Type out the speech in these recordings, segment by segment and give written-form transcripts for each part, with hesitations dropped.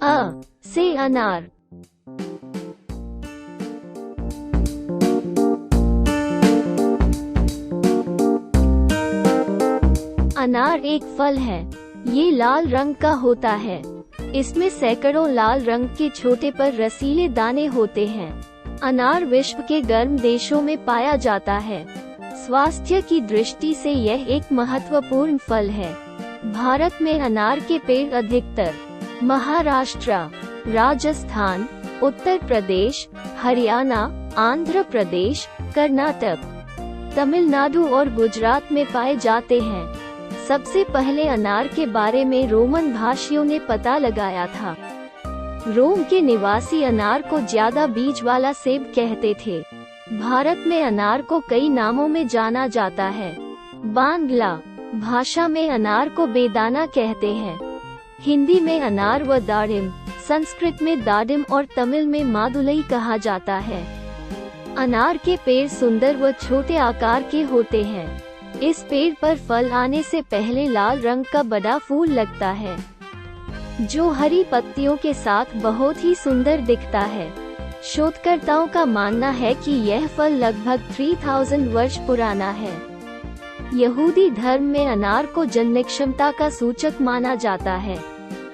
अ से अनार। अनार एक फल है। ये लाल रंग का होता है। इसमें सैकड़ों लाल रंग के छोटे पर रसीले दाने होते हैं। अनार विश्व के गर्म देशों में पाया जाता है। स्वास्थ्य की दृष्टि से यह एक महत्वपूर्ण फल है। भारत में अनार के पेड़ अधिकतर महाराष्ट्र, राजस्थान, उत्तर प्रदेश, हरियाणा, आंध्र प्रदेश, कर्नाटक, तमिलनाडु और गुजरात में पाए जाते हैं। सबसे पहले अनार के बारे में रोमन भाषियों ने पता लगाया था। रोम के निवासी अनार को ज्यादा बीज वाला सेब कहते थे। भारत में अनार को कई नामों में जाना जाता है। बांग्ला भाषा में अनार को बेदाना कहते हैं। हिंदी में अनार व दाडिम, संस्कृत में दाडिम और तमिल में मादुलई कहा जाता है। अनार के पेड़ सुंदर व छोटे आकार के होते हैं। इस पेड़ पर फल आने से पहले लाल रंग का बड़ा फूल लगता है, जो हरी पत्तियों के साथ बहुत ही सुंदर दिखता है। शोधकर्ताओं का मानना है कि यह फल लगभग 3000 वर्ष पुराना है। यहूदी धर्म में अनार को जन्य क्षमता का सूचक माना जाता है,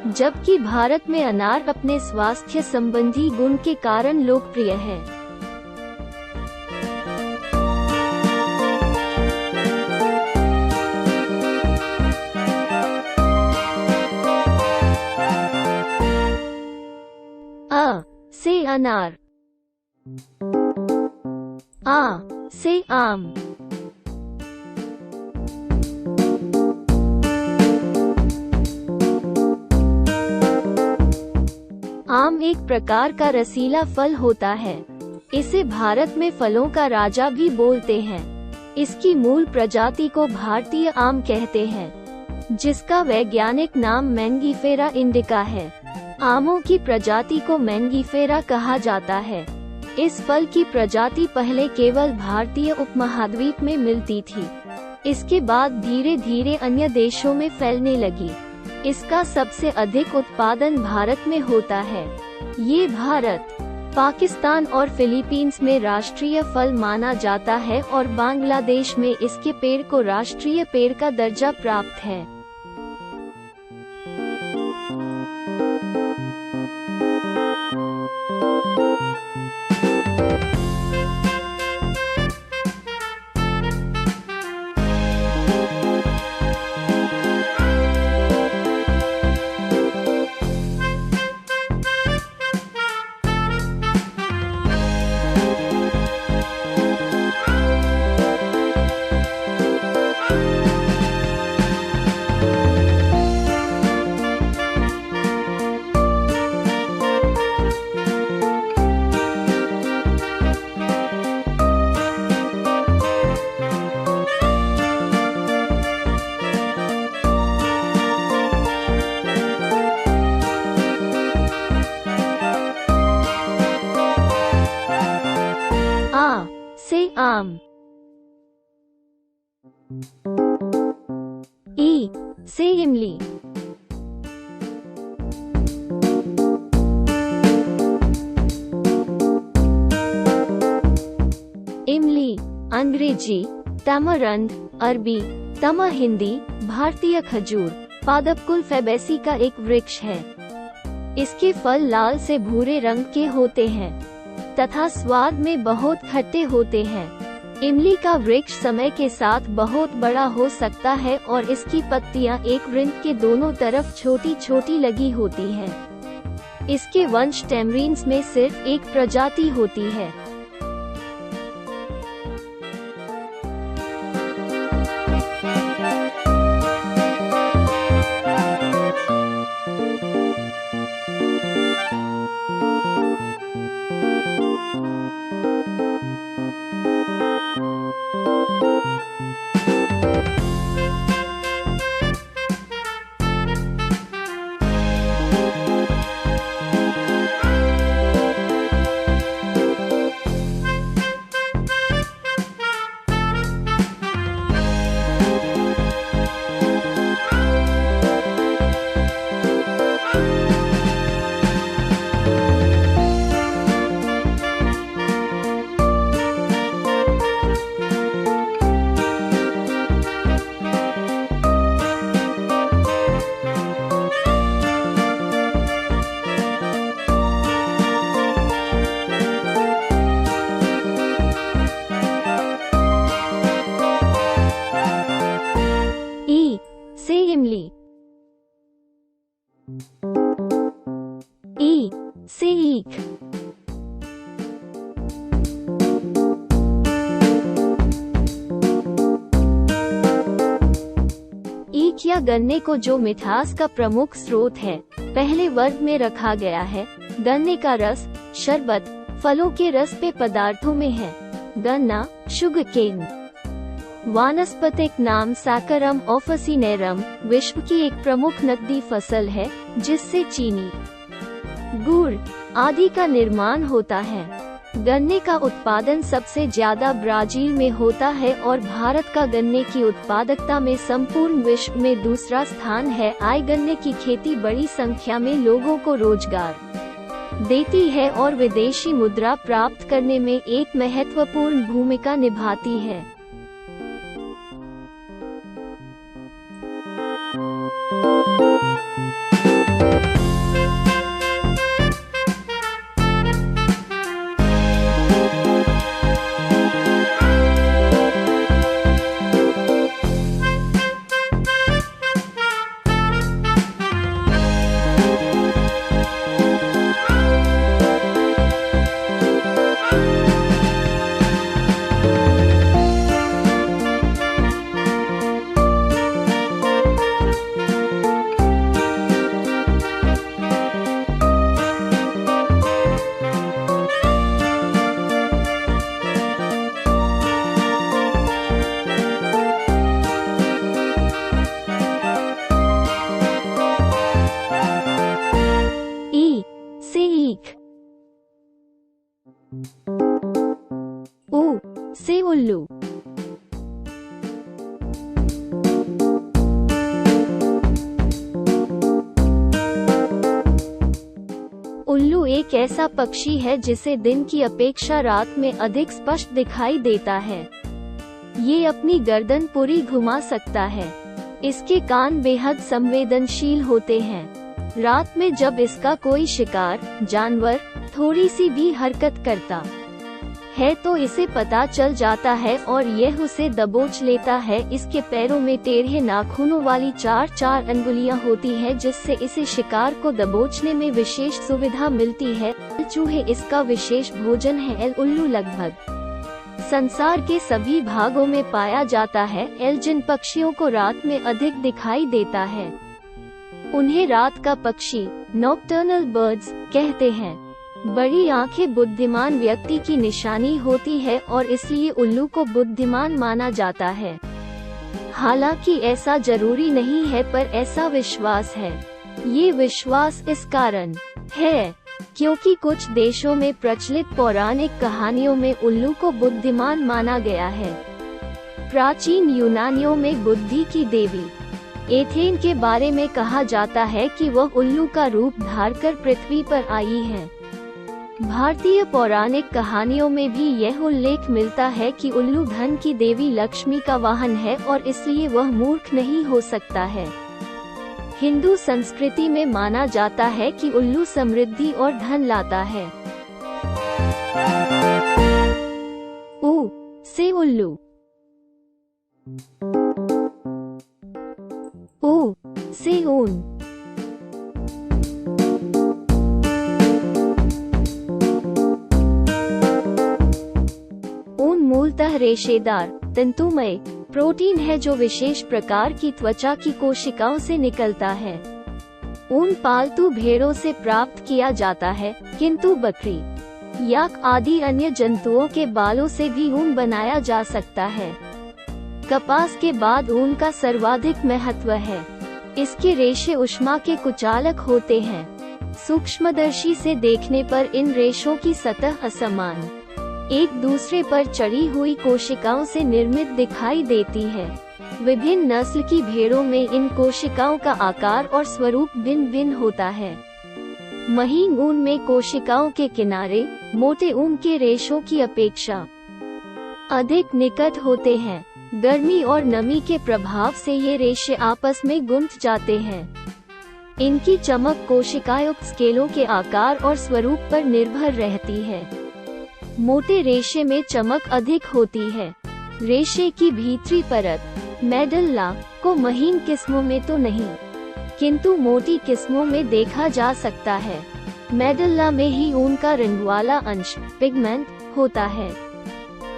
जबकि भारत में अनार अपने स्वास्थ्य संबंधी गुण के कारण लोकप्रिय है। अ से अनार। आ से आम। आम एक प्रकार का रसीला फल होता है। इसे भारत में फलों का राजा भी बोलते हैं। इसकी मूल प्रजाति को भारतीय आम कहते हैं, जिसका वैज्ञानिक नाम मैंगीफेरा इंडिका है। आमों की प्रजाति को मैंगीफेरा कहा जाता है। इस फल की प्रजाति पहले केवल भारतीय उपमहाद्वीप में मिलती थी। इसके बाद धीरे धीरे अन्य देशों में फैलने लगी। इसका सबसे अधिक उत्पादन भारत में होता है। ये भारत, पाकिस्तान और फिलीपींस में राष्ट्रीय फल माना जाता है और बांग्लादेश में इसके पेड़ को राष्ट्रीय पेड़ का दर्जा प्राप्त है। आ से आम। ई से इमली। इमली अंग्रेजी तमरंद, अरबी तम, हिंदी भारतीय खजूर पादपकुल फैबेसी का एक वृक्ष है। इसके फल लाल से भूरे रंग के होते हैं तथा स्वाद में बहुत खट्टे होते हैं। इमली का वृक्ष समय के साथ बहुत बड़ा हो सकता है और इसकी पत्तियां एक वृंत के दोनों तरफ छोटी छोटी लगी होती हैं। इसके वंश टैमरिन्स में सिर्फ एक प्रजाति होती है। ईख। ईख या गन्ने को जो मिठास का प्रमुख स्रोत है, पहले वर्ग में रखा गया है। गन्ने का रस शरबत, फलों के रस पेय पदार्थों में है। गन्ना शुगरकेन। वानस्पतिक नाम सैकरम ऑफिसिनेरम विश्व की एक प्रमुख नकदी फसल है, जिससे चीनी, गुड़ आदि का निर्माण होता है। गन्ने का उत्पादन सबसे ज्यादा ब्राजील में होता है और भारत का गन्ने की उत्पादकता में संपूर्ण विश्व में दूसरा स्थान है। गन्ने की खेती बड़ी संख्या में लोगों को रोजगार देती है और विदेशी मुद्रा प्राप्त करने में एक महत्वपूर्ण भूमिका निभाती है। ऊ से उल्लू। उल्लू एक ऐसा पक्षी है जिसे दिन की अपेक्षा रात में अधिक स्पष्ट दिखाई देता है। ये अपनी गर्दन पूरी घुमा सकता है। इसके कान बेहद संवेदनशील होते हैं। रात में जब इसका कोई शिकार जानवर थोड़ी सी भी हरकत करता है तो इसे पता चल जाता है और यह उसे दबोच लेता है। इसके पैरों में टेढ़े नाखूनों वाली 4 अंगुलियां होती हैं, जिससे इसे शिकार को दबोचने में विशेष सुविधा मिलती है। चूहे इसका विशेष भोजन है। उल्लू लगभग संसार के सभी भागों में पाया जाता है। जिन पक्षियों को रात में अधिक दिखाई देता है उन्हें रात का पक्षी नॉक्टर्नल बर्ड्स कहते हैं। बड़ी आंखें बुद्धिमान व्यक्ति की निशानी होती है और इसलिए उल्लू को बुद्धिमान माना जाता है। हालांकि ऐसा जरूरी नहीं है, पर ऐसा विश्वास है। ये विश्वास इस कारण है क्योंकि कुछ देशों में प्रचलित पौराणिक कहानियों में उल्लू को बुद्धिमान माना गया है। प्राचीन यूनानियों में बुद्धि की देवी एथेन के बारे में कहा जाता है कि वह उल्लू का रूप धारकर पृथ्वी पर आई है। भारतीय पौराणिक कहानियों में भी यह उल्लेख मिलता है कि उल्लू धन की देवी लक्ष्मी का वाहन है और इसलिए वह मूर्ख नहीं हो सकता है। हिंदू संस्कृति में माना जाता है कि उल्लू समृद्धि और धन लाता है। ऊ से उल्लू। ऊ से ऊन। ऊन मूलतः रेशेदार तंतुमय प्रोटीन है जो विशेष प्रकार की त्वचा की कोशिकाओं से निकलता है। ऊन पालतू भेड़ों से प्राप्त किया जाता है, किंतु बकरी, याक आदि अन्य जंतुओं के बालों से भी ऊन बनाया जा सकता है। कपास के बाद ऊन का सर्वाधिक महत्व है। इसके रेशे ऊष्मा के कुचालक होते हैं। सूक्ष्मदर्शी से देखने पर इन रेशों की सतह असमान एक दूसरे पर चढ़ी हुई कोशिकाओं से निर्मित दिखाई देती है। विभिन्न नस्ल की भेड़ों में इन कोशिकाओं का आकार और स्वरूप भिन्न भिन्न होता है। महीन ऊन में कोशिकाओं के किनारे मोटे ऊन के रेशों की अपेक्षा अधिक निकट होते हैं। गर्मी और नमी के प्रभाव से ये रेशे आपस में गुंथ जाते हैं। इनकी चमक कोशिकायुक्त स्केलों के आकार और स्वरूप पर निर्भर रहती है। मोटे रेशे में चमक अधिक होती है। रेशे की भीतरी परत मेडल्ला को महीन किस्मों में तो नहीं, किंतु मोटी किस्मों में देखा जा सकता है। मेडल्ला में ही ऊन का रंग वाला अंश पिगमेंट होता है।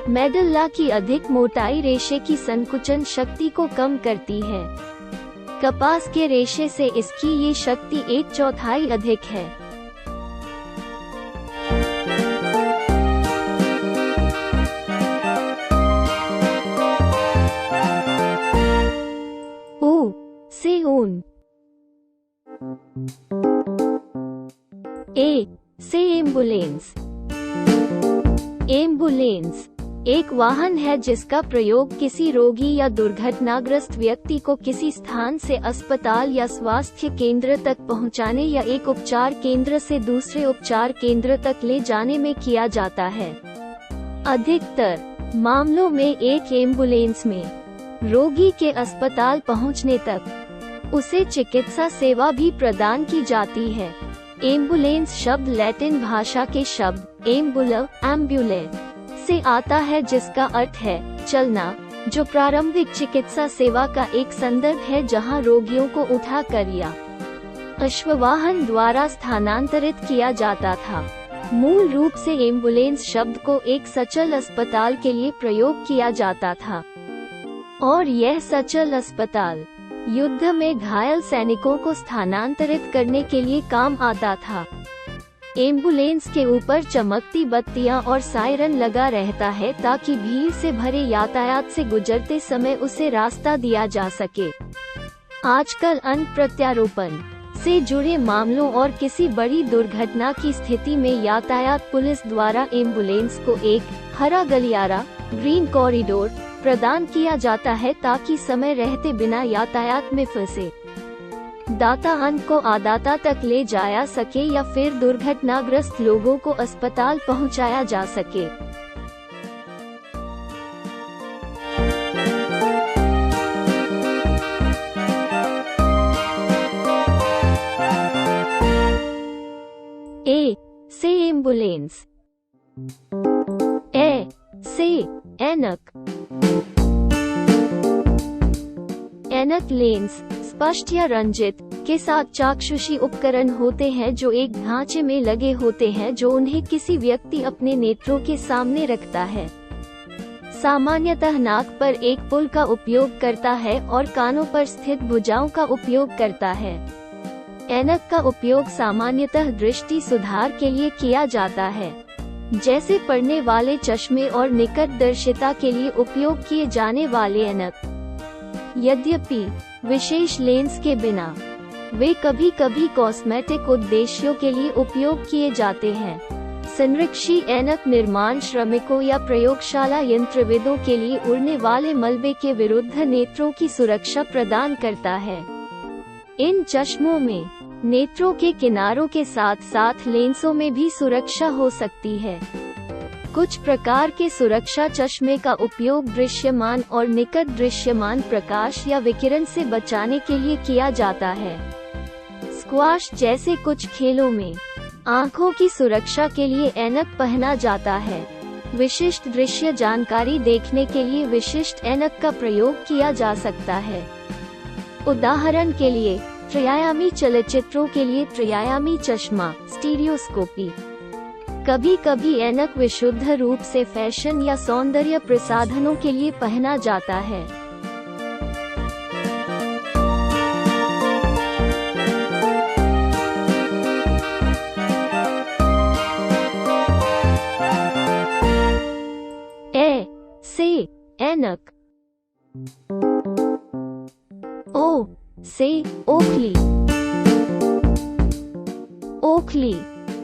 मेडल्ला की अधिक मोटाई रेशे की संकुचन शक्ति को कम करती है। कपास के रेशे से इसकी ये शक्ति 1/4 अधिक है। ऊ से ऊन। ए से एम्बुलेंस। एम्बुलेंस एक वाहन है जिसका प्रयोग किसी रोगी या दुर्घटनाग्रस्त व्यक्ति को किसी स्थान से अस्पताल या स्वास्थ्य केंद्र तक पहुंचाने या एक उपचार केंद्र से दूसरे उपचार केंद्र तक ले जाने में किया जाता है। अधिकतर मामलों में एक एम्बुलेंस में रोगी के अस्पताल पहुंचने तक उसे चिकित्सा सेवा भी प्रदान की जाती है। एम्बुलेंस शब्द लैटिन भाषा के शब्द एम्बुले से आता है, जिसका अर्थ है चलना, जो प्रारंभिक चिकित्सा सेवा का एक संदर्भ है जहां रोगियों को उठाकर या अश्ववाहन द्वारा स्थानांतरित किया जाता था। मूल रूप से एम्बुलेंस शब्द को एक सचल अस्पताल के लिए प्रयोग किया जाता था और यह सचल अस्पताल युद्ध में घायल सैनिकों को स्थानांतरित करने के लिए काम आता था। एम्बुलेंस के ऊपर चमकती बत्तियां और सायरन लगा रहता है ताकि भीड़ से भरे यातायात से गुजरते समय उसे रास्ता दिया जा सके। आजकल अन्य प्रत्यारोपण से जुड़े मामलों और किसी बड़ी दुर्घटना की स्थिति में यातायात पुलिस द्वारा एम्बुलेंस को एक हरा गलियारा ग्रीन कॉरिडोर प्रदान किया जाता है ताकि समय रहते बिना यातायात में फंसे दाता अन्न को आदाता तक ले जाया सके या फिर दुर्घटनाग्रस्त लोगों को अस्पताल पहुंचाया जा सके। ए से एम्बुलेंस। ए से ऐनक। ऐनक लेंस स्पष्ट या रंजित के साथ चाक्षुषी उपकरण होते हैं जो एक ढांचे में लगे होते हैं जो उन्हें किसी व्यक्ति अपने नेत्रों के सामने रखता है। सामान्यतः नाक पर एक पुल का उपयोग करता है और कानों पर स्थित भुजाओं का उपयोग करता है। ऐनक का उपयोग सामान्यतः दृष्टि सुधार के लिए किया जाता है, जैसे पढ़ने वाले चश्मे और निकटदर्शिता के लिए उपयोग किए जाने वाले ऐनक। यद्यपि विशेष लेंस के बिना वे कभी कभी कॉस्मेटिक उद्देश्यों के लिए उपयोग किए जाते हैं। संरक्षी ऐनक निर्माण श्रमिकों या प्रयोगशाला यंत्रविदों के लिए उड़ने वाले मलबे के विरुद्ध नेत्रों की सुरक्षा प्रदान करता है। इन चश्मों में नेत्रों के किनारों के साथ साथ लेंसों में भी सुरक्षा हो सकती है। कुछ प्रकार के सुरक्षा चश्मे का उपयोग दृश्यमान और निकट दृश्यमान प्रकाश या विकिरण से बचाने के लिए किया जाता है। स्क्वाश जैसे कुछ खेलों में आँखों की सुरक्षा के लिए ऐनक पहना जाता है। विशिष्ट दृश्य जानकारी देखने के लिए विशिष्ट ऐनक का प्रयोग किया जा सकता है। उदाहरण के लिए त्रिआयामी चलचित्रों के लिए त्रिआयामी चश्मा स्टीरियोस्कोपी। कभी कभी ऐनक विशुद्ध रूप से फैशन या सौंदर्य प्रसाधनों के लिए पहना जाता है। ए से ऐनक। ओ से ओखली। ओखली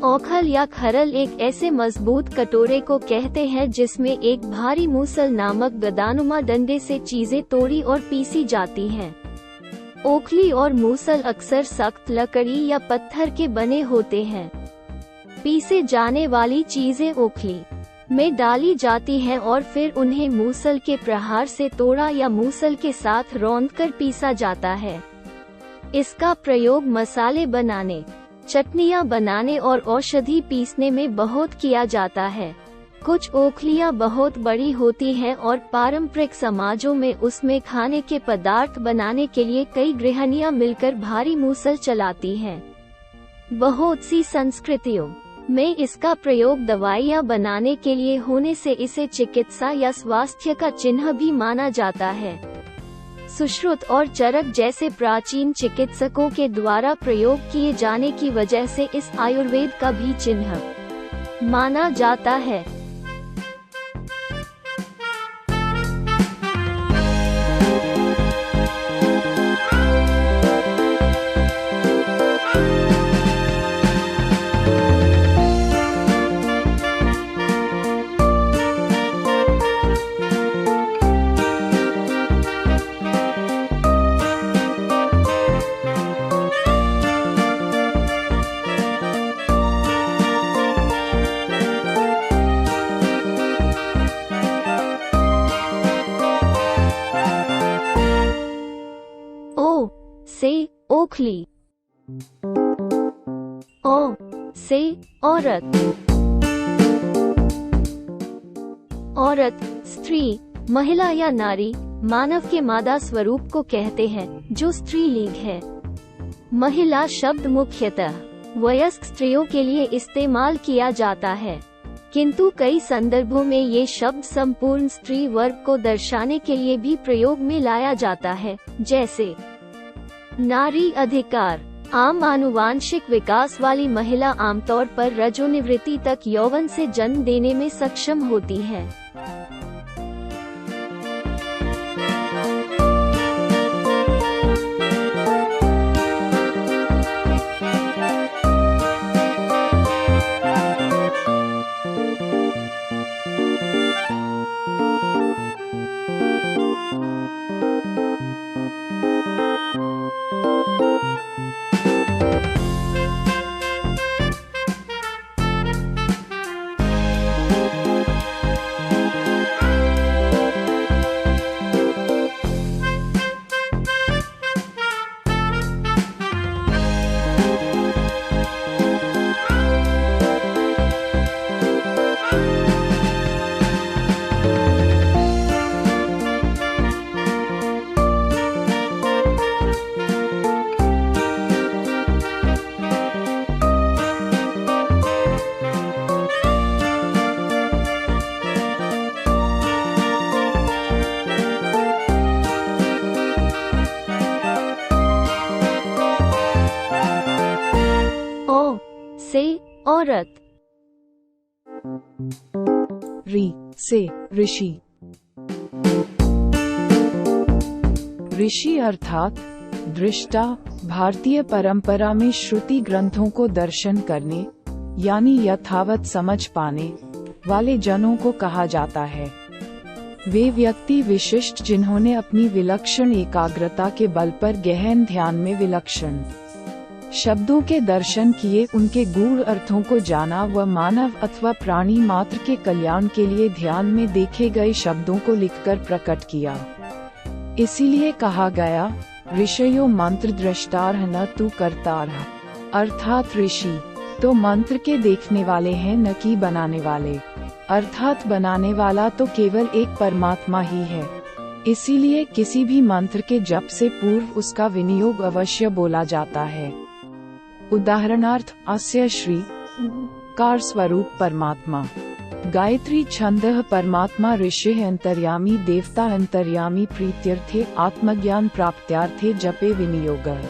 ओखल या खरल एक ऐसे मजबूत कटोरे को कहते हैं जिसमें एक भारी मूसल नामक गदानुमा डंडे से चीजें तोड़ी और पीसी जाती हैं। ओखली और मूसल अक्सर सख्त लकड़ी या पत्थर के बने होते हैं। पीसे जाने वाली चीजें ओखली में डाली जाती हैं और फिर उन्हें मूसल के प्रहार से तोड़ा या मूसल के साथ रौंदकर पीसा जाता है। इसका प्रयोग मसाले बनाने, चटनियाँ बनाने और औषधि पीसने में बहुत किया जाता है। कुछ ओखलियाँ बहुत बड़ी होती हैं और पारंपरिक समाजों में उसमें खाने के पदार्थ बनाने के लिए कई गृहिणियाँ मिलकर भारी मूसल चलाती हैं। बहुत सी संस्कृतियों में इसका प्रयोग दवाइयाँ बनाने के लिए होने से इसे चिकित्सा या स्वास्थ्य का चिन्ह भी माना जाता है। सुश्रुत और चरक जैसे प्राचीन चिकित्सकों के द्वारा प्रयोग किए जाने की वजह से इस आयुर्वेद का भी चिन्ह माना जाता है। से ओखली, ओ से औरत, औरत स्त्री, महिला या नारी मानव के मादा स्वरूप को कहते हैं जो स्त्रीलिंग है। महिला शब्द मुख्यतः वयस्क स्त्रियों के लिए इस्तेमाल किया जाता है, किंतु कई संदर्भों में ये शब्द संपूर्ण स्त्री वर्ग को दर्शाने के लिए भी प्रयोग में लाया जाता है, जैसे नारी अधिकार। आम आनुवांशिक विकास वाली महिला आमतौर पर रजोनिवृत्ति तक यौवन से जन्म देने में सक्षम होती है। से औरत, री से ऋषि। ऋषि अर्थात दृष्टा भारतीय परंपरा में श्रुति ग्रंथों को दर्शन करने यानी यथावत समझ पाने वाले जनों को कहा जाता है। वे व्यक्ति विशिष्ट जिन्होंने अपनी विलक्षण एकाग्रता के बल पर गहन ध्यान में विलक्षण शब्दों के दर्शन किए, उनके गूढ़ अर्थों को जाना व मानव अथवा प्राणी मात्र के कल्याण के लिए ध्यान में देखे गए शब्दों को लिखकर प्रकट किया। इसीलिए कहा गया ऋषयो मंत्र दृष्टार न तु कर्तार, अर्थात ऋषि तो मंत्र के देखने वाले हैं न कि बनाने वाले, अर्थात बनाने वाला तो केवल एक परमात्मा ही है। इसीलिए किसी भी मंत्र के जप से पूर्व उसका विनियोग अवश्य बोला जाता है। उदाहरणार्थ अस्य श्री कार स्वरूप परमात्मा, गायत्री छंदः परमात्मा ऋषिः अंतर्यामी देवता अंतर्यामी प्रीत्यर्थे आत्मज्ञान प्राप्त्यार्थे जपे विनियोगः।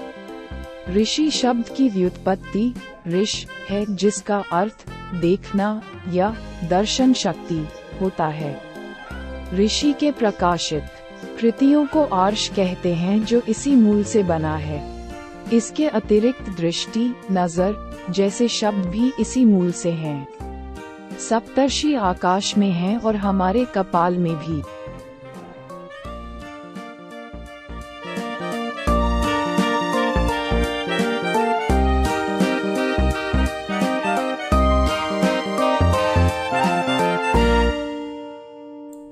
ऋषि शब्द की व्युत्पत्ति ऋष है जिसका अर्थ देखना या दर्शन शक्ति होता है। ऋषि के प्रकाशित कृतियों को आर्ष कहते हैं जो इसी मूल से बना है। इसके अतिरिक्त दृष्टि नजर जैसे शब्द भी इसी मूल से हैं। सप्तर्षि आकाश में हैं और हमारे कपाल में भी।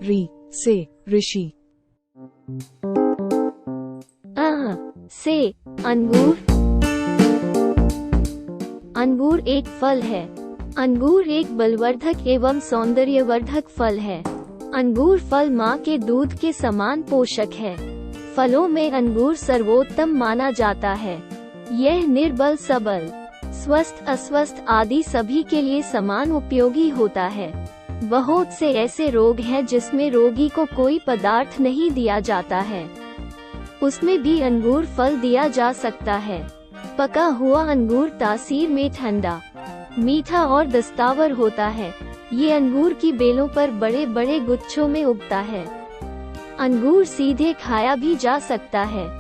री से ऋषि। से अंगूर। अंगूर एक फल है। अंगूर एक बलवर्धक एवं सौंदर्यवर्धक फल है। अंगूर फल माँ के दूध के समान पोषक है। फलों में अंगूर सर्वोत्तम माना जाता है। यह निर्बल सबल स्वस्थ अस्वस्थ आदि सभी के लिए समान उपयोगी होता है। बहुत से ऐसे रोग हैं जिसमें रोगी को कोई पदार्थ नहीं दिया जाता है, उसमें भी अंगूर फल दिया जा सकता है। पका हुआ अंगूर तासीर में ठंडा, मीठा और दस्तावर होता है। ये अंगूर की बेलों पर बड़े बड़े गुच्छों में उगता है। अंगूर सीधे खाया भी जा सकता है।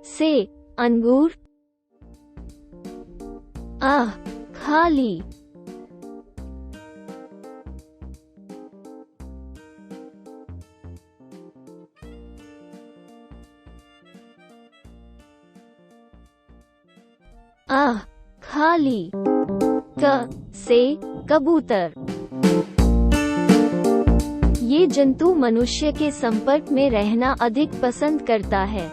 से अंगूर, खाली। खाली। क से कबूतर। ये जंतु मनुष्य के संपर्क में रहना अधिक पसंद करता है।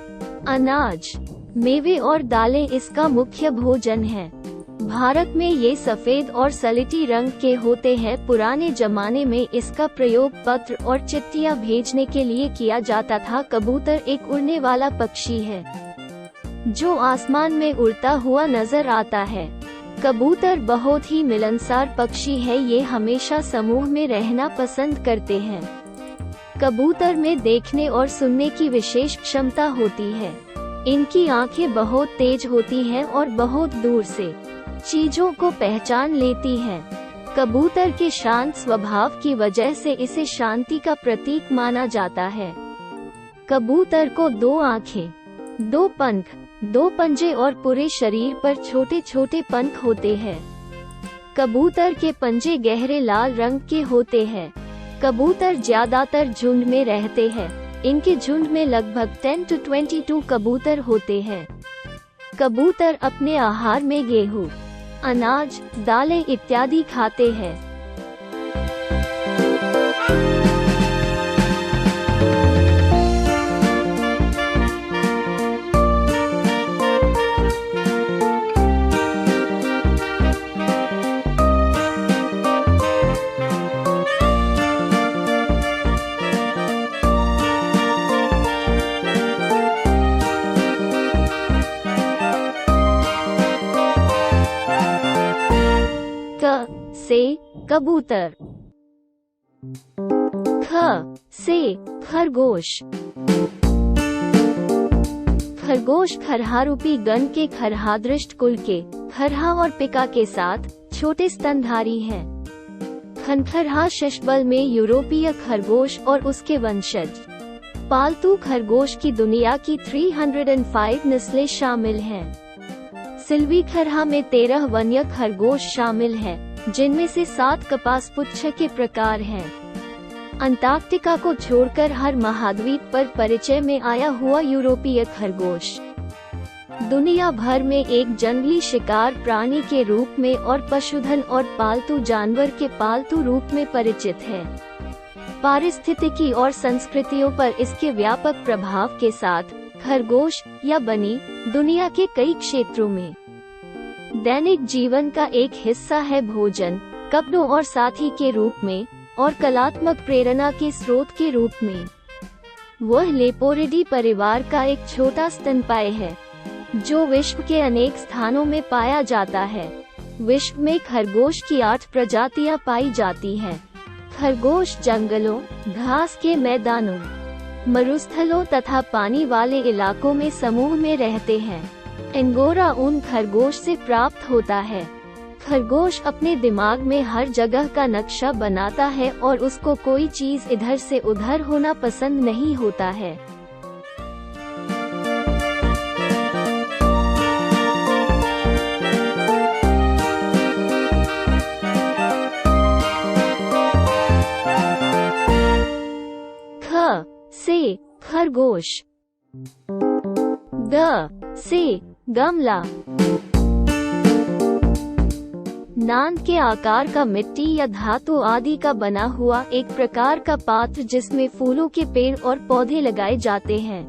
अनाज, मेवे और दालें इसका मुख्य भोजन है। भारत में ये सफेद और सलेटी रंग के होते हैं। पुराने जमाने में इसका प्रयोग पत्र और चिट्ठियां भेजने के लिए किया जाता था। कबूतर एक उड़ने वाला पक्षी है जो आसमान में उड़ता हुआ नजर आता है। कबूतर बहुत ही मिलनसार पक्षी है। ये हमेशा समूह में रहना पसंद करते हैं। कबूतर में देखने और सुनने की विशेष क्षमता होती है। इनकी आंखें बहुत तेज होती हैं और बहुत दूर से चीजों को पहचान लेती हैं। कबूतर के शांत स्वभाव की वजह से इसे शांति का प्रतीक माना जाता है। कबूतर को 2 आंखें, 2 पंख, 2 पंजे और पूरे शरीर पर छोटे छोटे पंख होते हैं। कबूतर के पंजे गहरे लाल रंग के होते हैं। कबूतर ज्यादातर झुंड में रहते हैं। इनके झुंड में लगभग 10 to 22 कबूतर होते हैं। कबूतर अपने आहार में गेहूं, अनाज, दालें इत्यादि खाते हैं। से कबूतर। ख से खरगोश। खरगोश खरहारूपी गण के खरहादृष्ट कुल के खरहा और पिका के साथ छोटे स्तनधारी हैं। खनखरहा शशबल में यूरोपीय खरगोश और उसके वंशज। पालतू खरगोश की दुनिया की 305 नस्लें शामिल हैं। सिल्वी खरहा में 13 वन्य खरगोश शामिल हैं, जिनमें से 7 कपासपुच्छ के प्रकार हैं। अंटार्कटिका को छोड़कर हर महाद्वीप पर परिचय में आया हुआ यूरोपीय खरगोश दुनिया भर में एक जंगली शिकार प्राणी के रूप में और पशुधन और पालतू जानवर के पालतू रूप में परिचित है। पारिस्थितिकी और संस्कृतियों पर इसके व्यापक प्रभाव के साथ खरगोश या बनी दुनिया के कई क्षेत्रों में दैनिक जीवन का एक हिस्सा है। भोजन, कपड़ों और साथी के रूप में और कलात्मक प्रेरणा के स्रोत के रूप में। वह लेपोरिडी परिवार का एक छोटा स्तनपायी है जो विश्व के अनेक स्थानों में पाया जाता है। विश्व में खरगोश की 8 प्रजातियां पाई जाती हैं। खरगोश जंगलों, घास के मैदानों, मरुस्थलों तथा पानी वाले इलाकों में समूह में रहते हैं। एंगोरा ऊन खरगोश से प्राप्त होता है। खरगोश अपने दिमाग में हर जगह का नक्शा बनाता है और उसको कोई चीज इधर से उधर होना पसंद नहीं होता है। ख से खरगोश, ग से गमला। नांद के आकार का मिट्टी या धातु आदि का बना हुआ एक प्रकार का पात्र जिसमें फूलों के पेड़ और पौधे लगाए जाते हैं।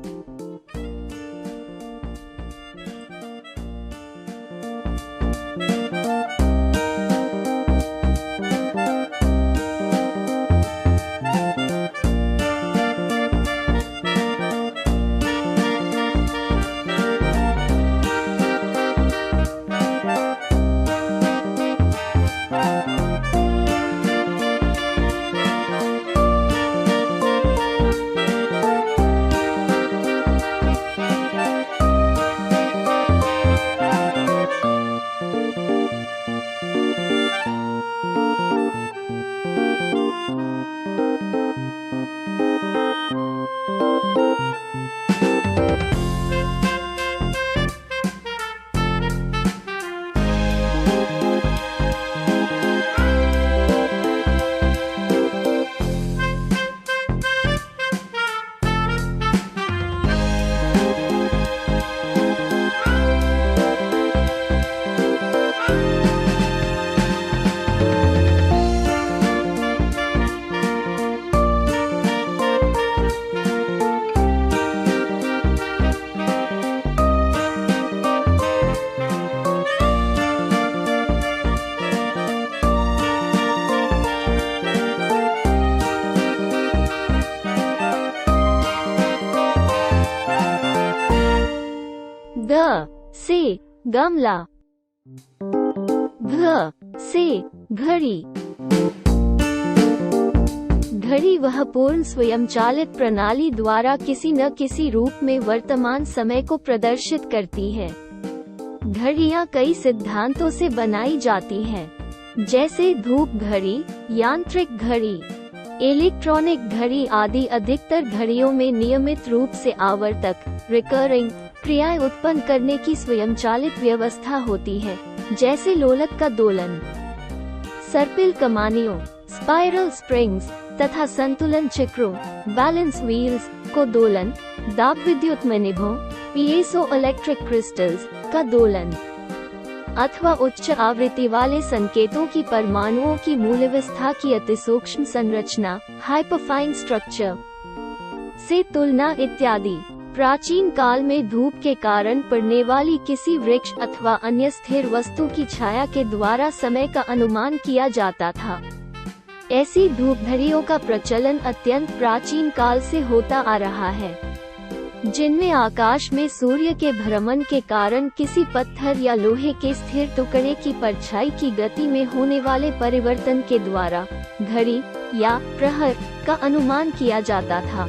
ग से गमला, घ से घड़ी। घड़ी वह पूर्ण स्वयंचालित प्रणाली द्वारा किसी न किसी रूप में वर्तमान समय को प्रदर्शित करती है। घड़ियां कई सिद्धांतों से बनाई जाती हैं, जैसे धूप घड़ी, यांत्रिक घड़ी, इलेक्ट्रॉनिक घड़ी आदि। अधिकतर घड़ियों में नियमित रूप से आवर्तक रिकरिंग क्रियाएं उत्पन्न करने की स्वयंचालित व्यवस्था होती है, जैसे लोलक का दोलन, सर्पिल कमानियों, स्पाइरल स्प्रिंग्स तथा संतुलन चक्रों, बैलेंस व्हील्स को दोलन, दाब विद्युत मनिभों, पीएसो इलेक्ट्रिक क्रिस्टल्स का दोलन, अथवा उच्च आवृत्ति वाले संकेतों की परमाणुओं की मूलावस्था की अतिसूक्ष्म संरचना, हाइपरफाइन स्ट्रक्चर से तुलना इत्यादि। प्राचीन काल में धूप के कारण पड़ने वाली किसी वृक्ष अथवा अन्य स्थिर वस्तु की छाया के द्वारा समय का अनुमान किया जाता था। ऐसी धूप घड़ियों का प्रचलन अत्यंत प्राचीन काल से होता आ रहा है, जिनमें आकाश में सूर्य के भ्रमण के कारण किसी पत्थर या लोहे के स्थिर टुकड़े की परछाई की गति में होने वाले परिवर्तन के द्वारा घड़ी या प्रहर का अनुमान किया जाता था।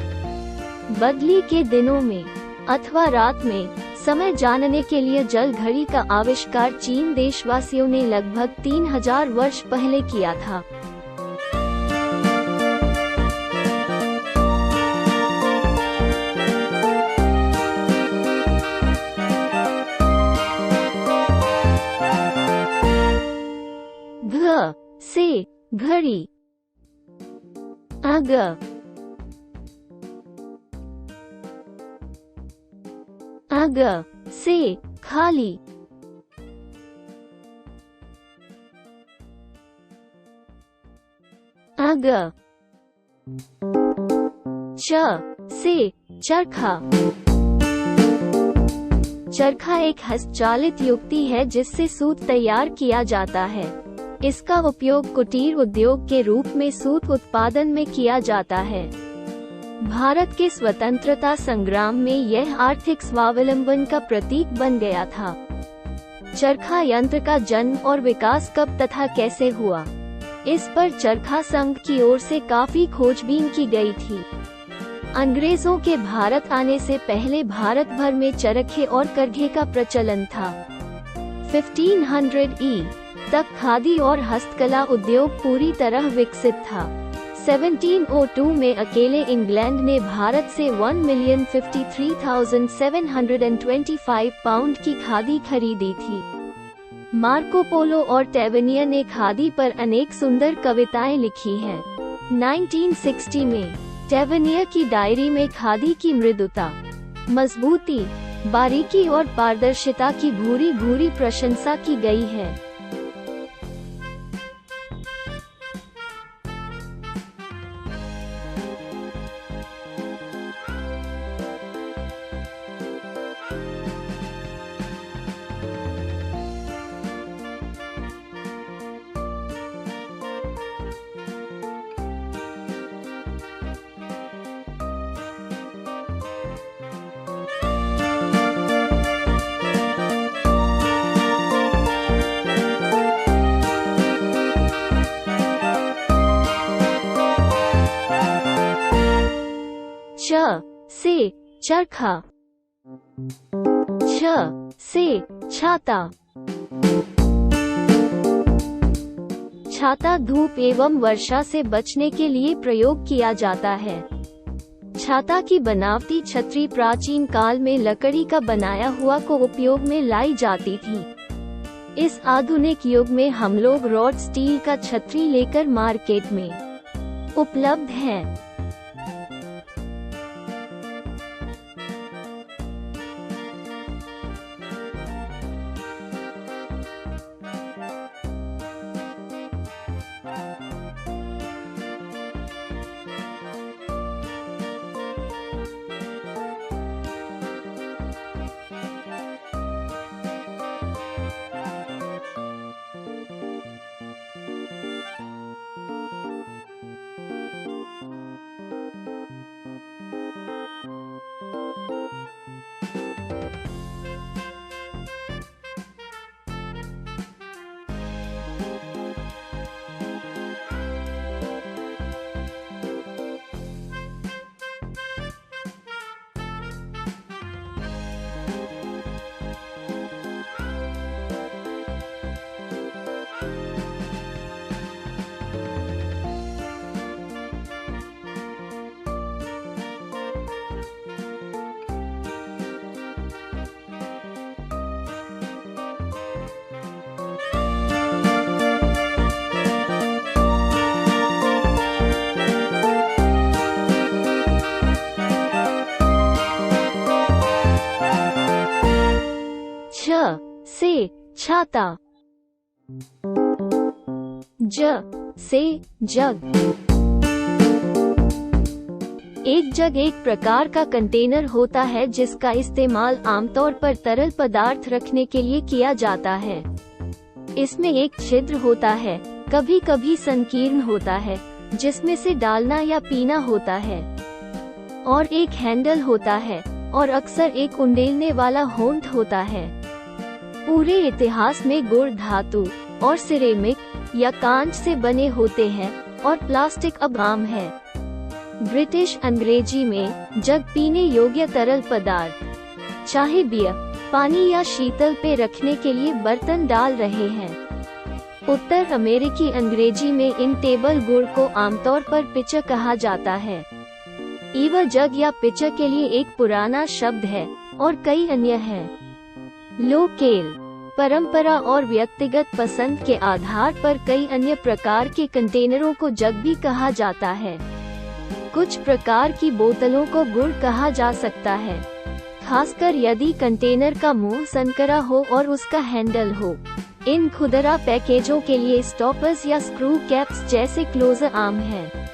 बदली के दिनों में अथवा रात में समय जानने के लिए जल घड़ी का आविष्कार चीन देशवासियों ने लगभग 3000 वर्ष पहले किया था। घ से घड़ी, अग अग से खाली, अग च से चरखा। चरखा एक हस्तचालित युक्ति है जिससे सूत तैयार किया जाता है। इसका उपयोग कुटीर उद्योग के रूप में सूत उत्पादन में किया जाता है। भारत के स्वतंत्रता संग्राम में यह आर्थिक स्वावलंबन का प्रतीक बन गया था। चरखा यंत्र का जन्म और विकास कब तथा कैसे हुआ, इस पर चरखा संघ की ओर से काफी खोजबीन की गई थी। अंग्रेजों के भारत आने से पहले भारत भर में चरखे और करघे का प्रचलन था। 1500 ई तक खादी और हस्तकला उद्योग पूरी तरह विकसित था। 1702 में अकेले इंग्लैंड ने भारत से 1,53,725 पाउंड की खादी खरीदी थी। मार्को पोलो और टेवेनियर ने खादी पर अनेक सुंदर कविताएं लिखी हैं। 1960 में टेवेनियर की डायरी में खादी की मृदुता, मजबूती, बारीकी और पारदर्शिता की भूरी भूरी प्रशंसा की गई है। च से चरखा, छ से छाता। छाता धूप एवं वर्षा से बचने के लिए प्रयोग किया जाता है। छाता की बनावटी छतरी प्राचीन काल में लकड़ी का बनाया हुआ को उपयोग में लाई जाती थी। इस आधुनिक युग में हम लोग रॉड स्टील का छतरी लेकर मार्केट में उपलब्ध है। छ से छाता, ज से जग। एक जग एक प्रकार का कंटेनर होता है जिसका इस्तेमाल आमतौर पर तरल पदार्थ रखने के लिए किया जाता है। इसमें एक छिद्र होता है, कभी कभी संकीर्ण होता है, जिसमें से डालना या पीना होता है, और एक हैंडल होता है, और अक्सर एक उंडेलने वाला होंठ होता है। पूरे इतिहास में गुण धातु और सिरेमिक या कांच से बने होते हैं और प्लास्टिक अब आम है। ब्रिटिश अंग्रेजी में जग पीने योग्य तरल पदार्थ, चाहे बियर, पानी या शीतल पे रखने के लिए बर्तन डाल रहे हैं। उत्तर अमेरिकी अंग्रेजी में इन टेबल गुड़ को आमतौर पर पिचर कहा जाता है। ईवा जग या पिचर के लिए एक पुराना शब्द है और कई अन्य हैं। लोकेल, परंपरा और व्यक्तिगत पसंद के आधार पर कई अन्य प्रकार के कंटेनरों को जग भी कहा जाता है। कुछ प्रकार की बोतलों को गुड़ कहा जा सकता है, खासकर यदि कंटेनर का मुंह संकरा हो और उसका हैंडल हो। इन खुदरा पैकेजों के लिए स्टॉपर्स या स्क्रू कैप्स जैसे क्लोजर आम हैं।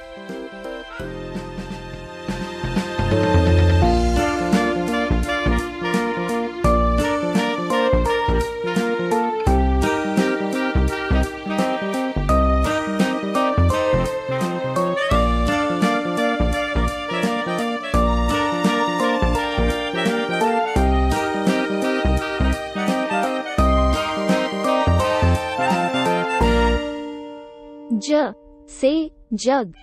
ज से जग,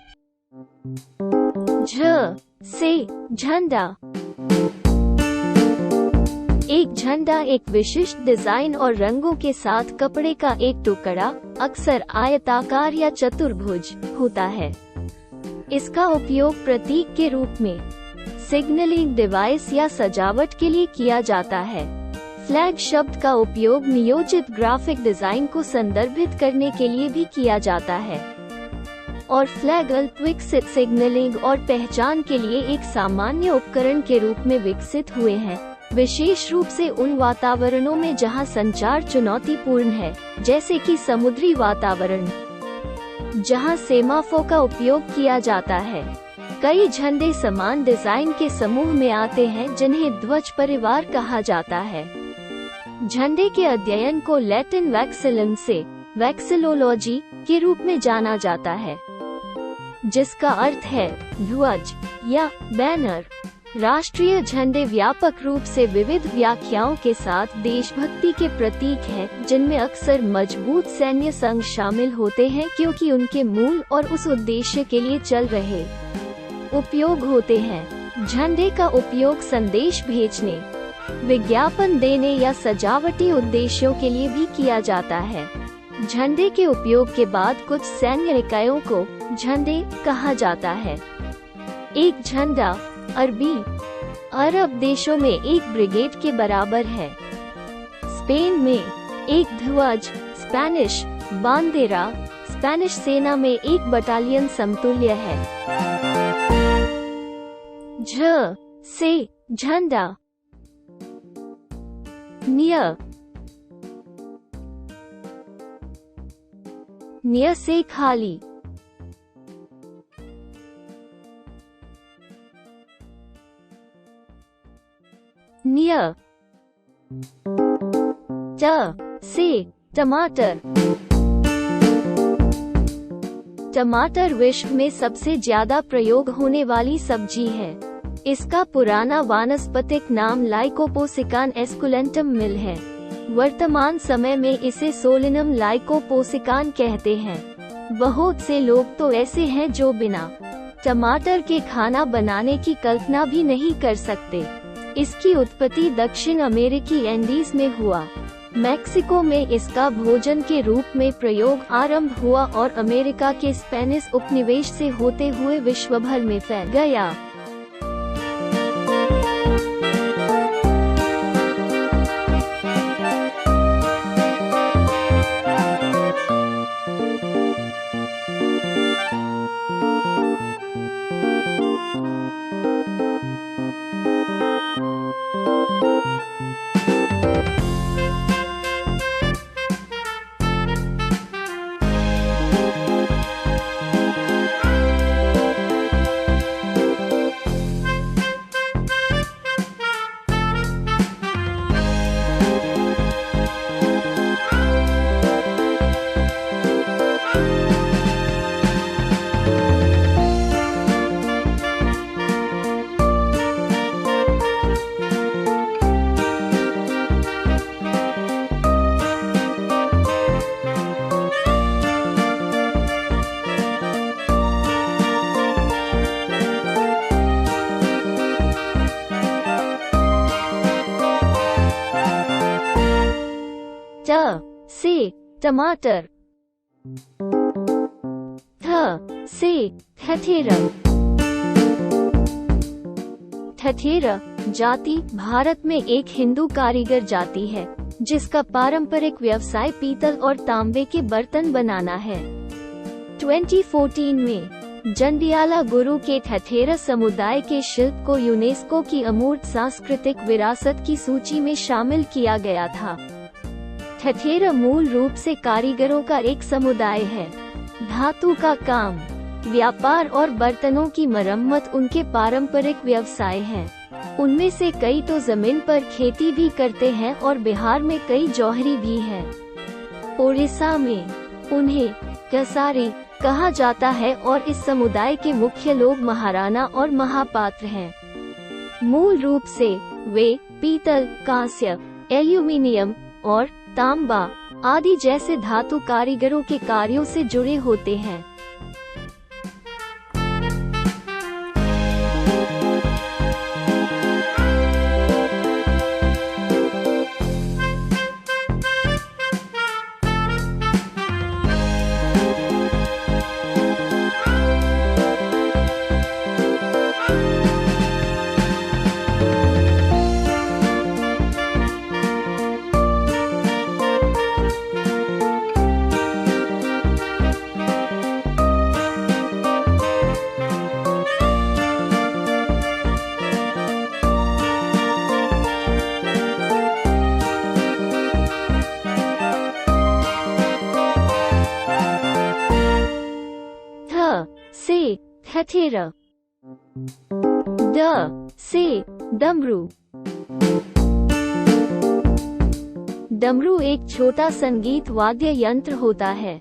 झ से झंडा। एक झंडा एक विशिष्ट डिजाइन और रंगों के साथ कपड़े का एक टुकड़ा, अक्सर आयताकार या चतुर्भुज, होता है। इसका उपयोग प्रतीक के रूप में, सिग्नलिंग डिवाइस या सजावट के लिए किया जाता है। फ्लैग शब्द का उपयोग नियोजित ग्राफिक डिजाइन को संदर्भित करने के लिए भी किया जाता है, और फ्लैग अल्पविकसित सिग्नलिंग और पहचान के लिए एक सामान्य उपकरण के रूप में विकसित हुए हैं, विशेष रूप से उन वातावरणों में जहां संचार चुनौतीपूर्ण है, जैसे कि समुद्री वातावरण, जहां सेमाफोर का उपयोग किया जाता है। कई झंडे समान डिजाइन के समूह में आते हैं जिन्हें ध्वज परिवार कहा जाता है। झंडे के अध्ययन को लैटिन वैक्सिलम से वैक्सिलोलॉजी के रूप में जाना जाता है, जिसका अर्थ है ध्वज या बैनर। राष्ट्रीय झंडे व्यापक रूप से विविध व्याख्याओं के साथ देशभक्ति के प्रतीक हैं, जिनमें अक्सर मजबूत सैन्य संघ शामिल होते हैं क्योंकि उनके मूल और उस उद्देश्य के लिए चल रहे उपयोग होते हैं। झंडे का उपयोग संदेश भेजने, विज्ञापन देने या सजावटी उद्देश्यों के लिए भी किया जाता है। झंडे के उपयोग के बाद कुछ सैन्य इकाइयों को झंडे कहा जाता है। एक झंडा अरब देशों में एक ब्रिगेड के बराबर है। स्पेन में एक ध्वज स्पेनिश बांदेरा स्पेनिश सेना में एक बटालियन समतुल्य है। झ से झंडा। न्य से खाली। न्य। ट से टमाटर। टमाटर विश्व में सबसे ज्यादा प्रयोग होने वाली सब्जी है। इसका पुराना वानस्पतिक नाम लाइकोपोसिकान एस्कुलेंटम मिल है। वर्तमान समय में इसे सोलिनम लाइकोपोसिकान कहते हैं। बहुत से लोग तो ऐसे हैं जो बिना टमाटर के खाना बनाने की कल्पना भी नहीं कर सकते। इसकी उत्पत्ति दक्षिण अमेरिकी एंडीज में हुआ। मैक्सिको में इसका भोजन के रूप में प्रयोग आरंभ हुआ और अमेरिका के स्पेनिश उपनिवेश से होते हुए विश्व भर में फैल गया। ट से टमाटर। थ से ठठेरा। ठठेरा जाति भारत में एक हिंदू कारीगर जाति है, जिसका पारंपरिक व्यवसाय पीतल और तांबे के बर्तन बनाना है। 2014 में जंडियाला गुरु के ठठेरा समुदाय के शिल्प को यूनेस्को की अमूर्त सांस्कृतिक विरासत की सूची में शामिल किया गया था। ठठेरा मूल रूप से कारीगरों का एक समुदाय है। धातु का काम, व्यापार और बर्तनों की मरम्मत उनके पारंपरिक व्यवसाय हैं। उनमें से कई तो जमीन पर खेती भी करते हैं और बिहार में कई जौहरी भी हैं। ओडिशा में उन्हें कसारी कहा जाता है और इस समुदाय के मुख्य लोग महाराणा और महापात्र हैं। मूल रूप से वे पीतल, कांस्य, एल्यूमीनियम और तांबा आदि जैसे धातु कारीगरों के कार्यों से जुड़े होते हैं। ठठेर। ड से डमरू। डमरू एक छोटा संगीत वाद्य यंत्र होता है।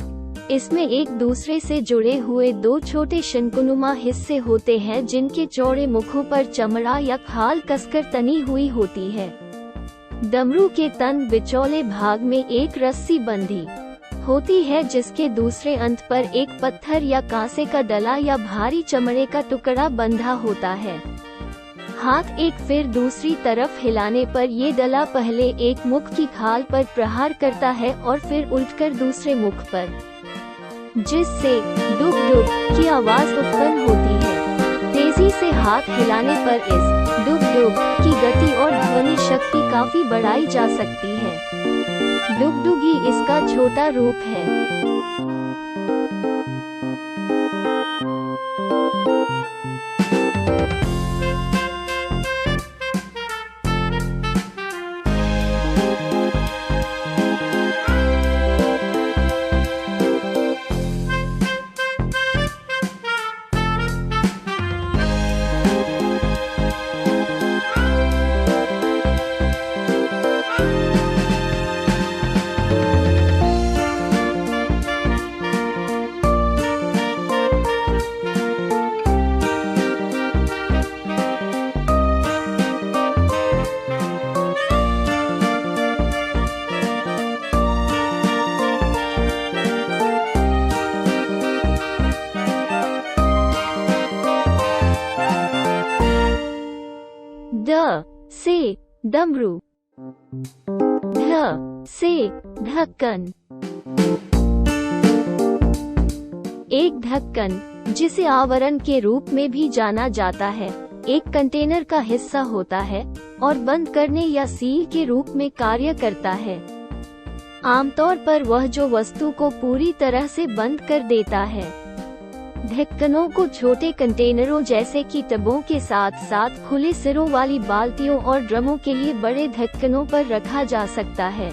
इसमें एक दूसरे से जुड़े हुए दो छोटे शंकुनुमा हिस्से होते हैं जिनके चौड़े मुखों पर चमड़ा या खाल कसकर तनी हुई होती है। डमरू के तन बिचौले भाग में एक रस्सी बंधी होती है जिसके दूसरे अंत पर एक पत्थर या कांसे का डला या भारी चमड़े का टुकड़ा बंधा होता है। हाथ एक फिर दूसरी तरफ हिलाने पर ये डला पहले एक मुख की खाल पर प्रहार करता है और फिर उल्टकर दूसरे मुख पर, जिससे डुग डुग की आवाज उत्पन्न होती है। तेजी से हाथ हिलाने पर इस डुग डुग की गति और ध्वनि शक्ति काफी बढ़ाई जा सकती है। डुगडुगी इसका छोटा रूप है। ड से डमरू। ढ से ढक्कन। एक ढक्कन, जिसे आवरण के रूप में भी जाना जाता है, एक कंटेनर का हिस्सा होता है और बंद करने या सील के रूप में कार्य करता है। आमतौर पर वह जो वस्तु को पूरी तरह से बंद कर देता है। ढक्कनों को छोटे कंटेनरों जैसे कि टबों के साथ साथ खुले सिरों वाली बाल्टियों और ड्रमों के लिए बड़े ढक्कनों पर रखा जा सकता है।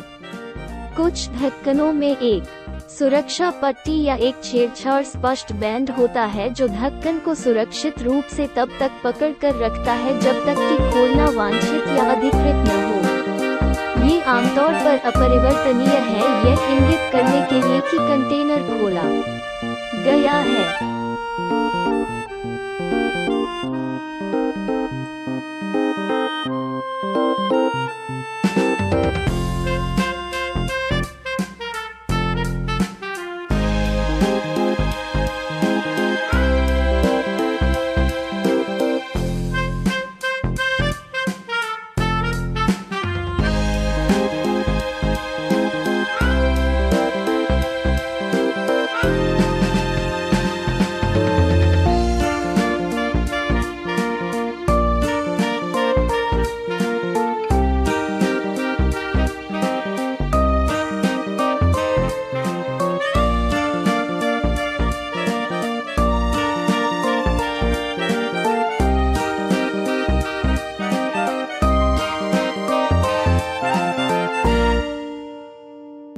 कुछ ढक्कनों में एक सुरक्षा पट्टी या एक छेड़छाड़ स्पष्ट बैंड होता है जो ढक्कन को सुरक्षित रूप से तब तक पकड़ कर रखता है जब तक कि खोलना वांछित या अधिकृत न हो। ये आमतौर पर अपरिवर्तनीय है, यह इंगित करने के लिए कि कंटेनर खोला गया है।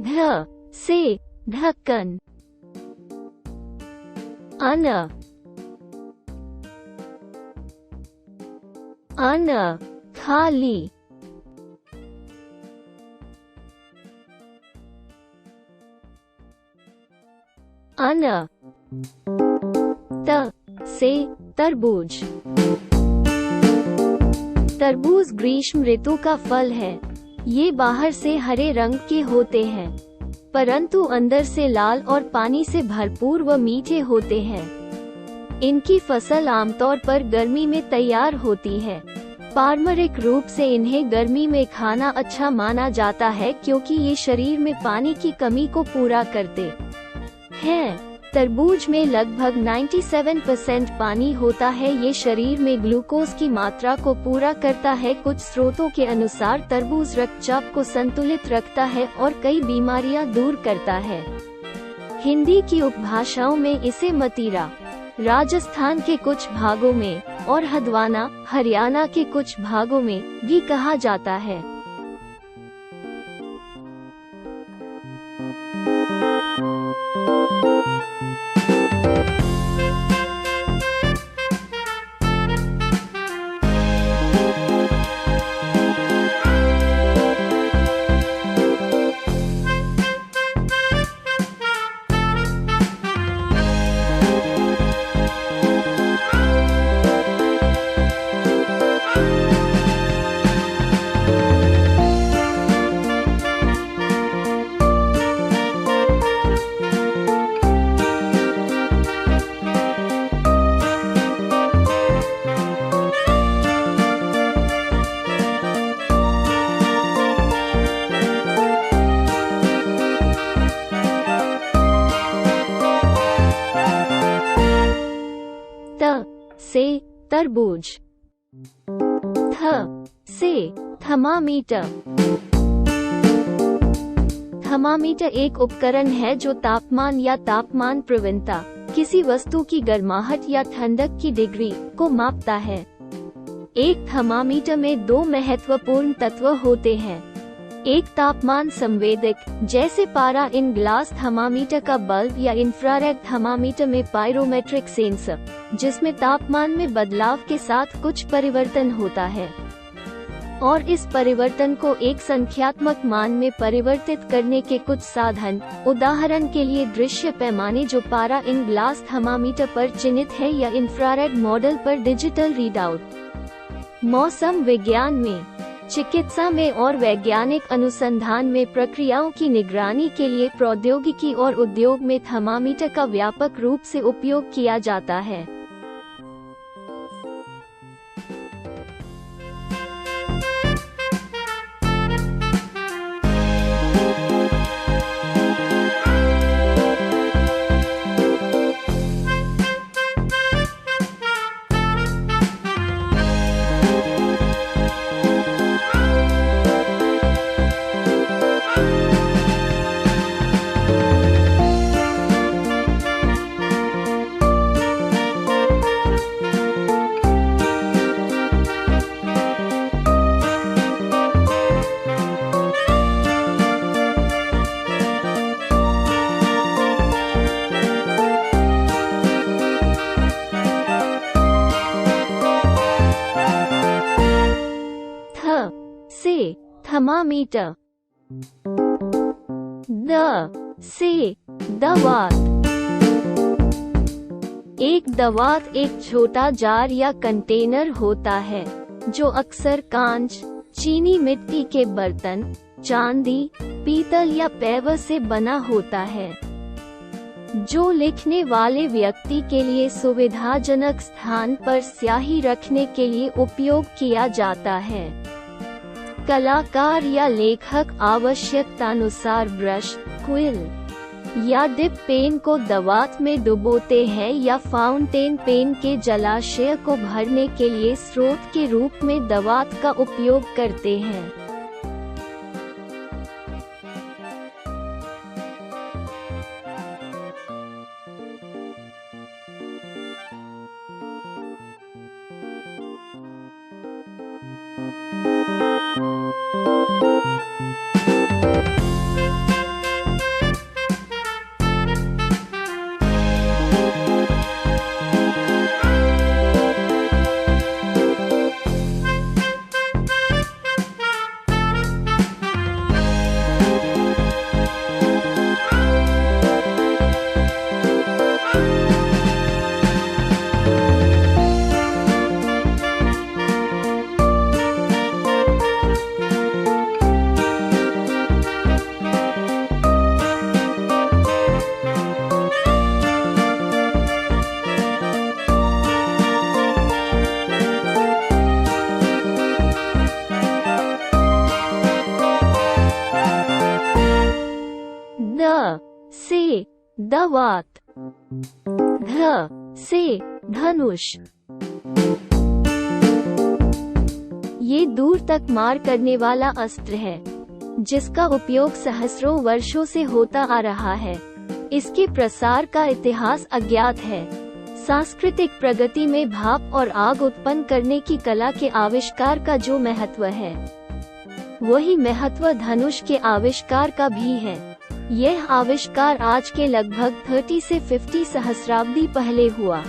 ढ से ढक्कन। अन अन खाली। अन त से तरबूज। तरबूज ग्रीष्म ऋतु का फल है। ये बाहर से हरे रंग के होते हैं, परंतु अंदर से लाल और पानी से भरपूर व मीठे होते हैं। इनकी फसल आमतौर पर गर्मी में तैयार होती है। पारंपरिक रूप से इन्हें गर्मी में खाना अच्छा माना जाता है क्योंकि ये शरीर में पानी की कमी को पूरा करते हैं। तरबूज में लगभग 97% पानी होता है। ये शरीर में ग्लूकोज की मात्रा को पूरा करता है। कुछ स्रोतों के अनुसार तरबूज रक्तचाप को संतुलित रखता है और कई बीमारियां दूर करता है। हिंदी की उपभाषाओं में इसे मतीरा, राजस्थान के कुछ भागों में और हदवाना, हरियाणा के कुछ भागों में भी कहा जाता है। से तरबूज। थ से थर्मामीटर। थर्मामीटर एक उपकरण है जो तापमान या तापमान प्रवणता, किसी वस्तु की गर्माहट या ठंडक की डिग्री को मापता है। एक थर्मामीटर में दो महत्वपूर्ण तत्व होते हैं। एक तापमान संवेदक, जैसे पारा इन ग्लास थर्मामीटर का बल्ब, या इंफ्रारेड थर्मामीटर में पायरोमेट्रिक सेंसर, जिसमें तापमान में बदलाव के साथ कुछ परिवर्तन होता है और इस परिवर्तन को एक संख्यात्मक मान में परिवर्तित करने के कुछ साधन, उदाहरण के लिए दृश्य पैमाने जो पारा इन ग्लास थर्मामीटर पर चिह्नित है, या इंफ्रारेड मॉडल पर डिजिटल रीडआउट। मौसम विज्ञान में, चिकित्सा में और वैज्ञानिक अनुसंधान में प्रक्रियाओं की निगरानी के लिए प्रौद्योगिकी और उद्योग में थर्मामीटर का व्यापक रूप से उपयोग किया जाता है। से थर्मामीटर। द से दवात। एक दवात एक छोटा जार या कंटेनर होता है जो अक्सर कांच, चीनी मिट्टी के बर्तन, चांदी, पीतल या पेवर से बना होता है, जो लिखने वाले व्यक्ति के लिए सुविधाजनक स्थान पर स्याही रखने के लिए उपयोग किया जाता है। कलाकार या लेखक आवश्यकतानुसार ब्रश, क्विल या डिप पेन को दवात में डुबोते हैं या फाउंटेन पेन के जलाशय को भरने के लिए स्रोत के रूप में दवात का उपयोग करते हैं। से दवात। ध से धनुष। ये दूर तक मार करने वाला अस्त्र है जिसका उपयोग सहस्रों वर्षों से होता आ रहा है। इसके प्रसार का इतिहास अज्ञात है। सांस्कृतिक प्रगति में भाप और आग उत्पन्न करने की कला के आविष्कार का जो महत्व है, वही महत्व धनुष के आविष्कार का भी है। यह आविष्कार आज के लगभग 30 से 50 सहस्राब्दी पहले हुआ।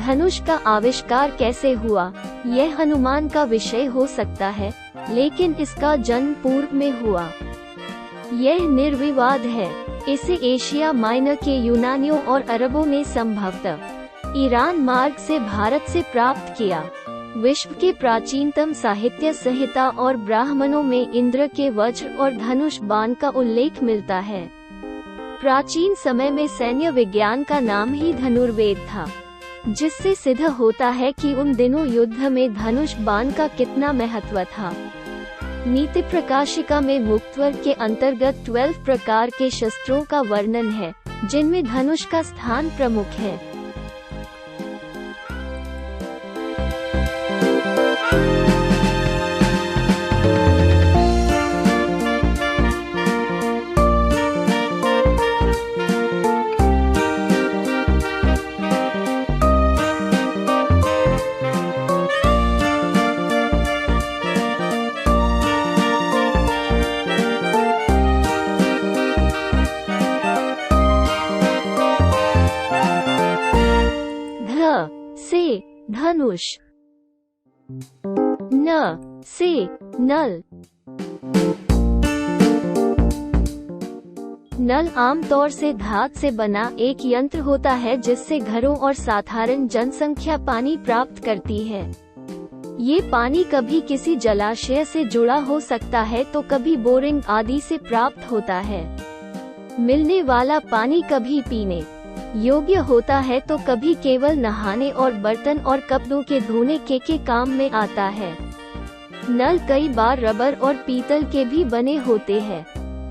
धनुष का आविष्कार कैसे हुआ, यह अनुमान का विषय हो सकता है, लेकिन इसका जन्म पूर्व में हुआ। यह निर्विवाद है। इसे एशिया माइनर के यूनानियों और अरबों ने संभवतः ईरान मार्ग से भारत से प्राप्त किया। विश्व के प्राचीनतम साहित्य संहिता और ब्राह्मणों में इंद्र के वज्र और धनुष बाण का उल्लेख मिलता है। प्राचीन समय में सैन्य विज्ञान का नाम ही धनुर्वेद था, जिससे सिद्ध होता है कि उन दिनों युद्ध में धनुष बाण का कितना महत्व था। नीति प्रकाशिका में मुक्तवर्ग के अंतर्गत 12 प्रकार के शस्त्रों का वर्णन है, जिनमें धनुष का स्थान प्रमुख है। से धनुष, न से नल। नल आमतौर से धातु से बना एक यंत्र होता है जिससे घरों और साधारण जनसंख्या पानी प्राप्त करती है। ये पानी कभी किसी जलाशय से जुड़ा हो सकता है तो कभी बोरिंग आदि से प्राप्त होता है। मिलने वाला पानी कभी पीने योग्य होता है तो कभी केवल नहाने और बर्तन और कपड़ों के धोने के काम में आता है। नल कई बार रबर और पीतल के भी बने होते हैं।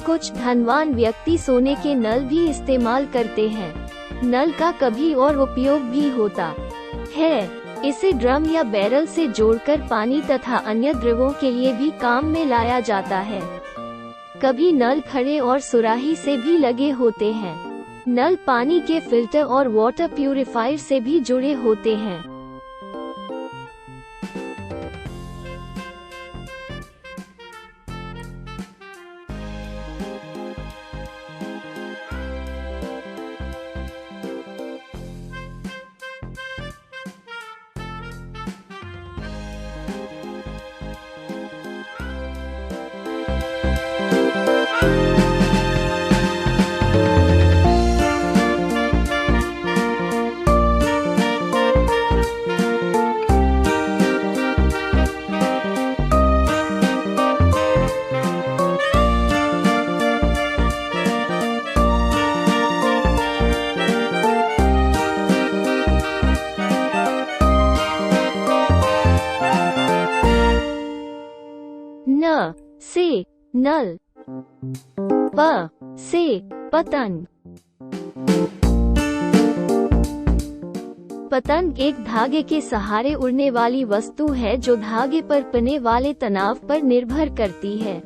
कुछ धनवान व्यक्ति सोने के नल भी इस्तेमाल करते हैं। नल का कभी और उपयोग भी होता है। इसे ड्रम या बैरल से जोड़कर पानी तथा अन्य द्रवों के लिए भी काम में लाया जाता है। कभी नल खड़े और सुराही से भी लगे होते हैं। नल पानी के फिल्टर और वाटर प्यूरिफायर से भी जुड़े होते हैं। न से नल, प से पतंग। पतंग एक धागे के सहारे उड़ने वाली वस्तु है जो धागे पर पड़ने वाले तनाव पर निर्भर करती है।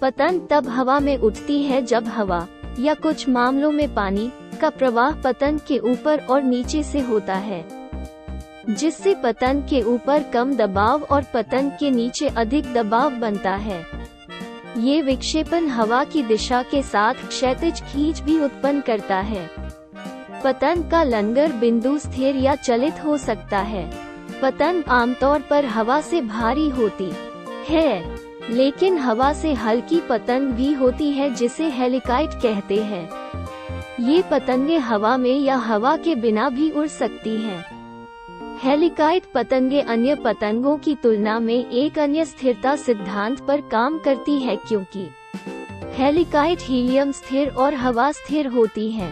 पतंग तब हवा में उठती है जब हवा या कुछ मामलों में पानी का प्रवाह पतंग के ऊपर और नीचे से होता है, जिससे पतंग के ऊपर कम दबाव और पतंग के नीचे अधिक दबाव बनता है। ये विक्षेपण हवा की दिशा के साथ क्षैतिज खींच भी उत्पन्न करता है। पतंग का लंगर बिंदु स्थिर या चलित हो सकता है। पतंग आमतौर पर हवा से भारी होती है, लेकिन हवा से हल्की पतंग भी होती है जिसे हेलिकाइट कहते हैं। ये पतंगे हवा में या हवा के बिना भी उड़ सकती हैं। हेलिकाइट पतंगे अन्य पतंगों की तुलना में एक अन्य स्थिरता सिद्धांत पर काम करती है, क्योंकि हेलिकाइट हीलियम स्थिर और हवा स्थिर होती हैं।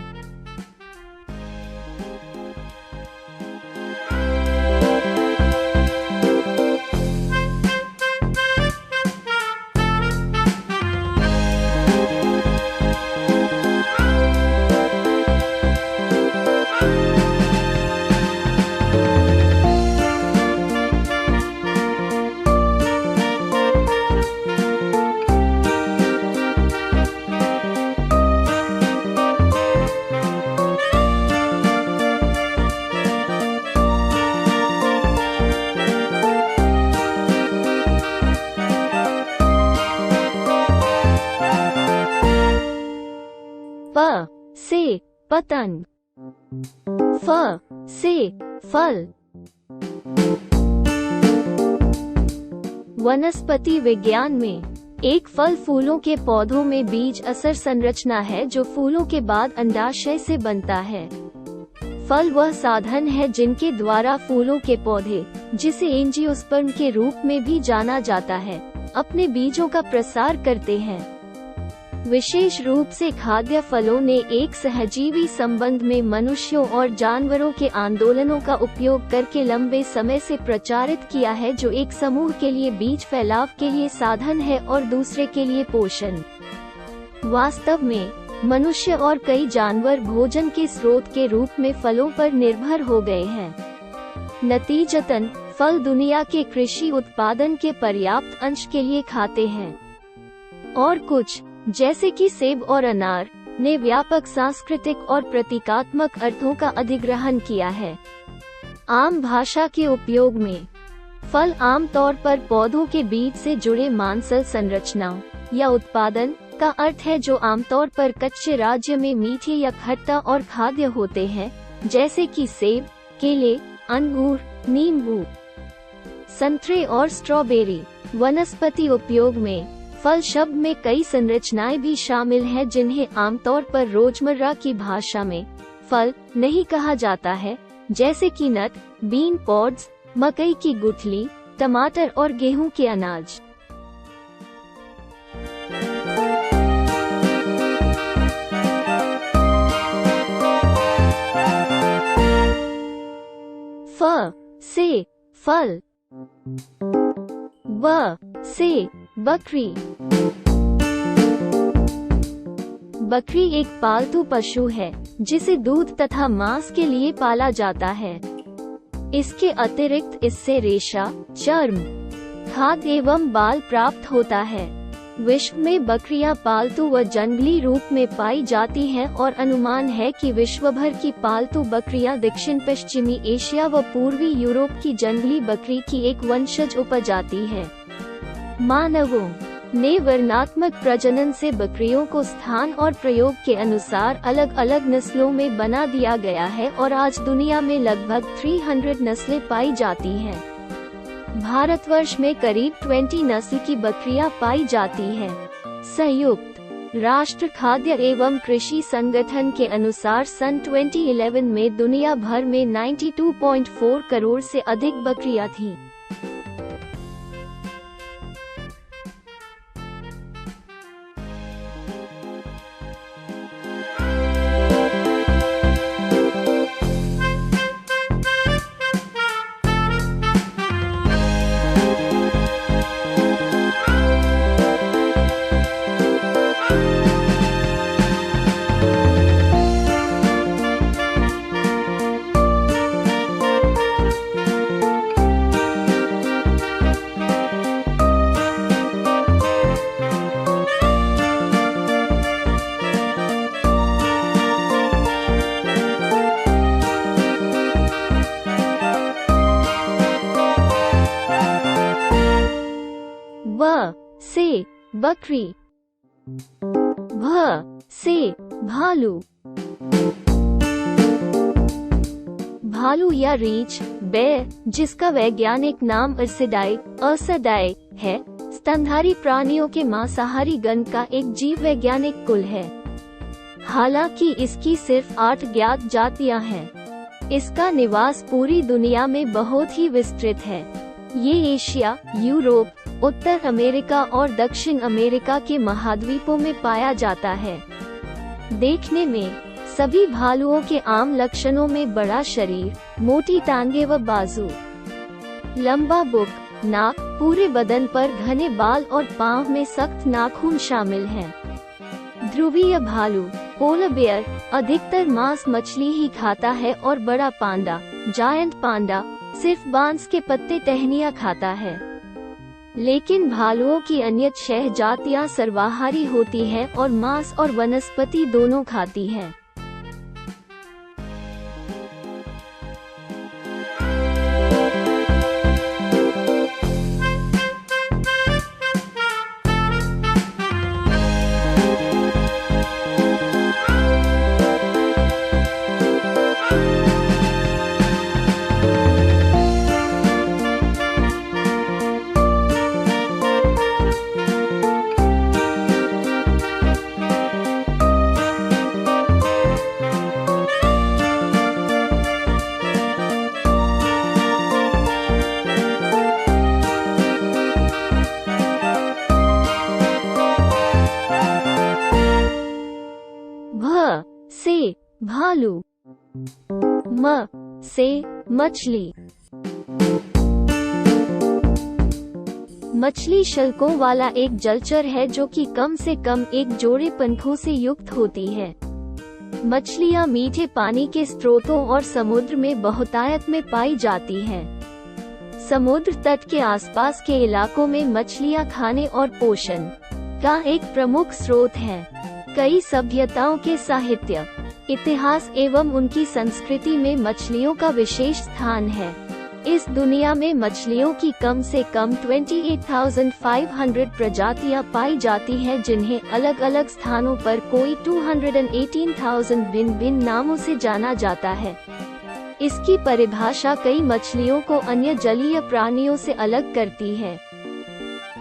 प से पतंग, फ से फल। वनस्पति विज्ञान में एक फल फूलों के पौधों में बीज असर संरचना है जो फूलों के बाद अंडाशय से बनता है। फल वह साधन है जिनके द्वारा फूलों के पौधे जिसे एंजियोस्पर्म के रूप में भी जाना जाता है, अपने बीजों का प्रसार करते हैं। विशेष रूप से खाद्य फलों ने एक सहजीवी संबंध में मनुष्यों और जानवरों के आंदोलनों का उपयोग करके लंबे समय से प्रचारित किया है, जो एक समूह के लिए बीज फैलाव के लिए साधन है और दूसरे के लिए पोषण। वास्तव में मनुष्य और कई जानवर भोजन के स्रोत के रूप में फलों पर निर्भर हो गए हैं। नतीजतन फल दुनिया के कृषि उत्पादन के पर्याप्त अंश के लिए खाते हैं, और कुछ जैसे कि सेब और अनार ने व्यापक सांस्कृतिक और प्रतीकात्मक अर्थों का अधिग्रहण किया है। आम भाषा के उपयोग में फल आमतौर पर पौधों के बीज से जुड़े मांसल संरचनाओं या उत्पादन का अर्थ है, जो आमतौर पर कच्चे राज्य में मीठे या खट्टा और खाद्य होते हैं, जैसे कि सेब, केले, अंगूर, नींबू, संतरे और स्ट्रॉबेरी। वनस्पति उपयोग में फल शब्द में कई संरचनाएं भी शामिल हैं, जिन्हें आमतौर पर रोजमर्रा की भाषा में फल नहीं कहा जाता है, जैसे कि नट, बीन पॉड्स, मकई की गुठली, टमाटर और गेहूं के अनाज। फ से फल, ब से बकरी। बकरी एक पालतू पशु है जिसे दूध तथा मांस के लिए पाला जाता है। इसके अतिरिक्त इससे रेशा, चर्म, खाद्य एवं बाल प्राप्त होता है। विश्व में बकरियां पालतू व जंगली रूप में पाई जाती हैं और अनुमान है कि विश्व भर की पालतू बकरियां दक्षिण पश्चिमी एशिया व पूर्वी यूरोप की जंगली बकरी की एक वंशज उपजाति है। मानवों ने वर्णात्मक प्रजनन से बकरियों को स्थान और प्रयोग के अनुसार अलग अलग नस्लों में बना दिया गया है और आज दुनिया में लगभग 300 नस्लें पाई जाती हैं। भारतवर्ष में करीब 20 नस्ल की बकरियां पाई जाती हैं। संयुक्त राष्ट्र खाद्य एवं कृषि संगठन के अनुसार सन 2011 में दुनिया भर में 92.4 करोड़ से अधिक बकरियां थीं। ब से बकरी, भ से भालू। भालू या रीछ, बेर, जिसका वैज्ञानिक नाम असदाई है, स्तनधारी प्राणियों के मांसाहारी गण का एक जीव वैज्ञानिक कुल है। हालांकि इसकी सिर्फ 8 ज्ञात जातियां हैं। इसका निवास पूरी दुनिया में बहुत ही विस्तृत है। ये एशिया, यूरोप, उत्तर अमेरिका और दक्षिण अमेरिका के महाद्वीपों में पाया जाता है। देखने में सभी भालुओं के आम लक्षणों में बड़ा शरीर, मोटी टांगे व बाजू, लंबा बुक, नाक, पूरे बदन पर घने बाल और पांव में सख्त नाखून शामिल हैं। ध्रुवीय भालू, पोलर बेयर, अधिकतर मांस मछली ही खाता है और बड़ा पांडा, जायंट पांडा, सिर्फ बांस के पत्ते टहनियाँ खाता है। लेकिन भालुओं की अन्य 6 जातियां सर्वाहारी होती हैं और मांस और वनस्पति दोनों खाती हैं। भालू। म से मछली। मछली शल्कों वाला एक जलचर है जो कि कम से कम एक जोड़े पंखों से युक्त होती है। मछलियाँ मीठे पानी के स्रोतों और समुद्र में बहुतायत में पाई जाती हैं। समुद्र तट के आसपास के इलाकों में मछलियाँ खाने और पोषण का एक प्रमुख स्रोत है। कई सभ्यताओं के साहित्य, इतिहास एवं उनकी संस्कृति में मछलियों का विशेष स्थान है। इस दुनिया में मछलियों की कम से कम 28,500 प्रजातियां पाई जाती हैं, जिन्हें अलग अलग स्थानों पर कोई 218,000 भिन्न भिन्न नामों से जाना जाता है। इसकी परिभाषा कई मछलियों को अन्य जलीय प्राणियों से अलग करती है।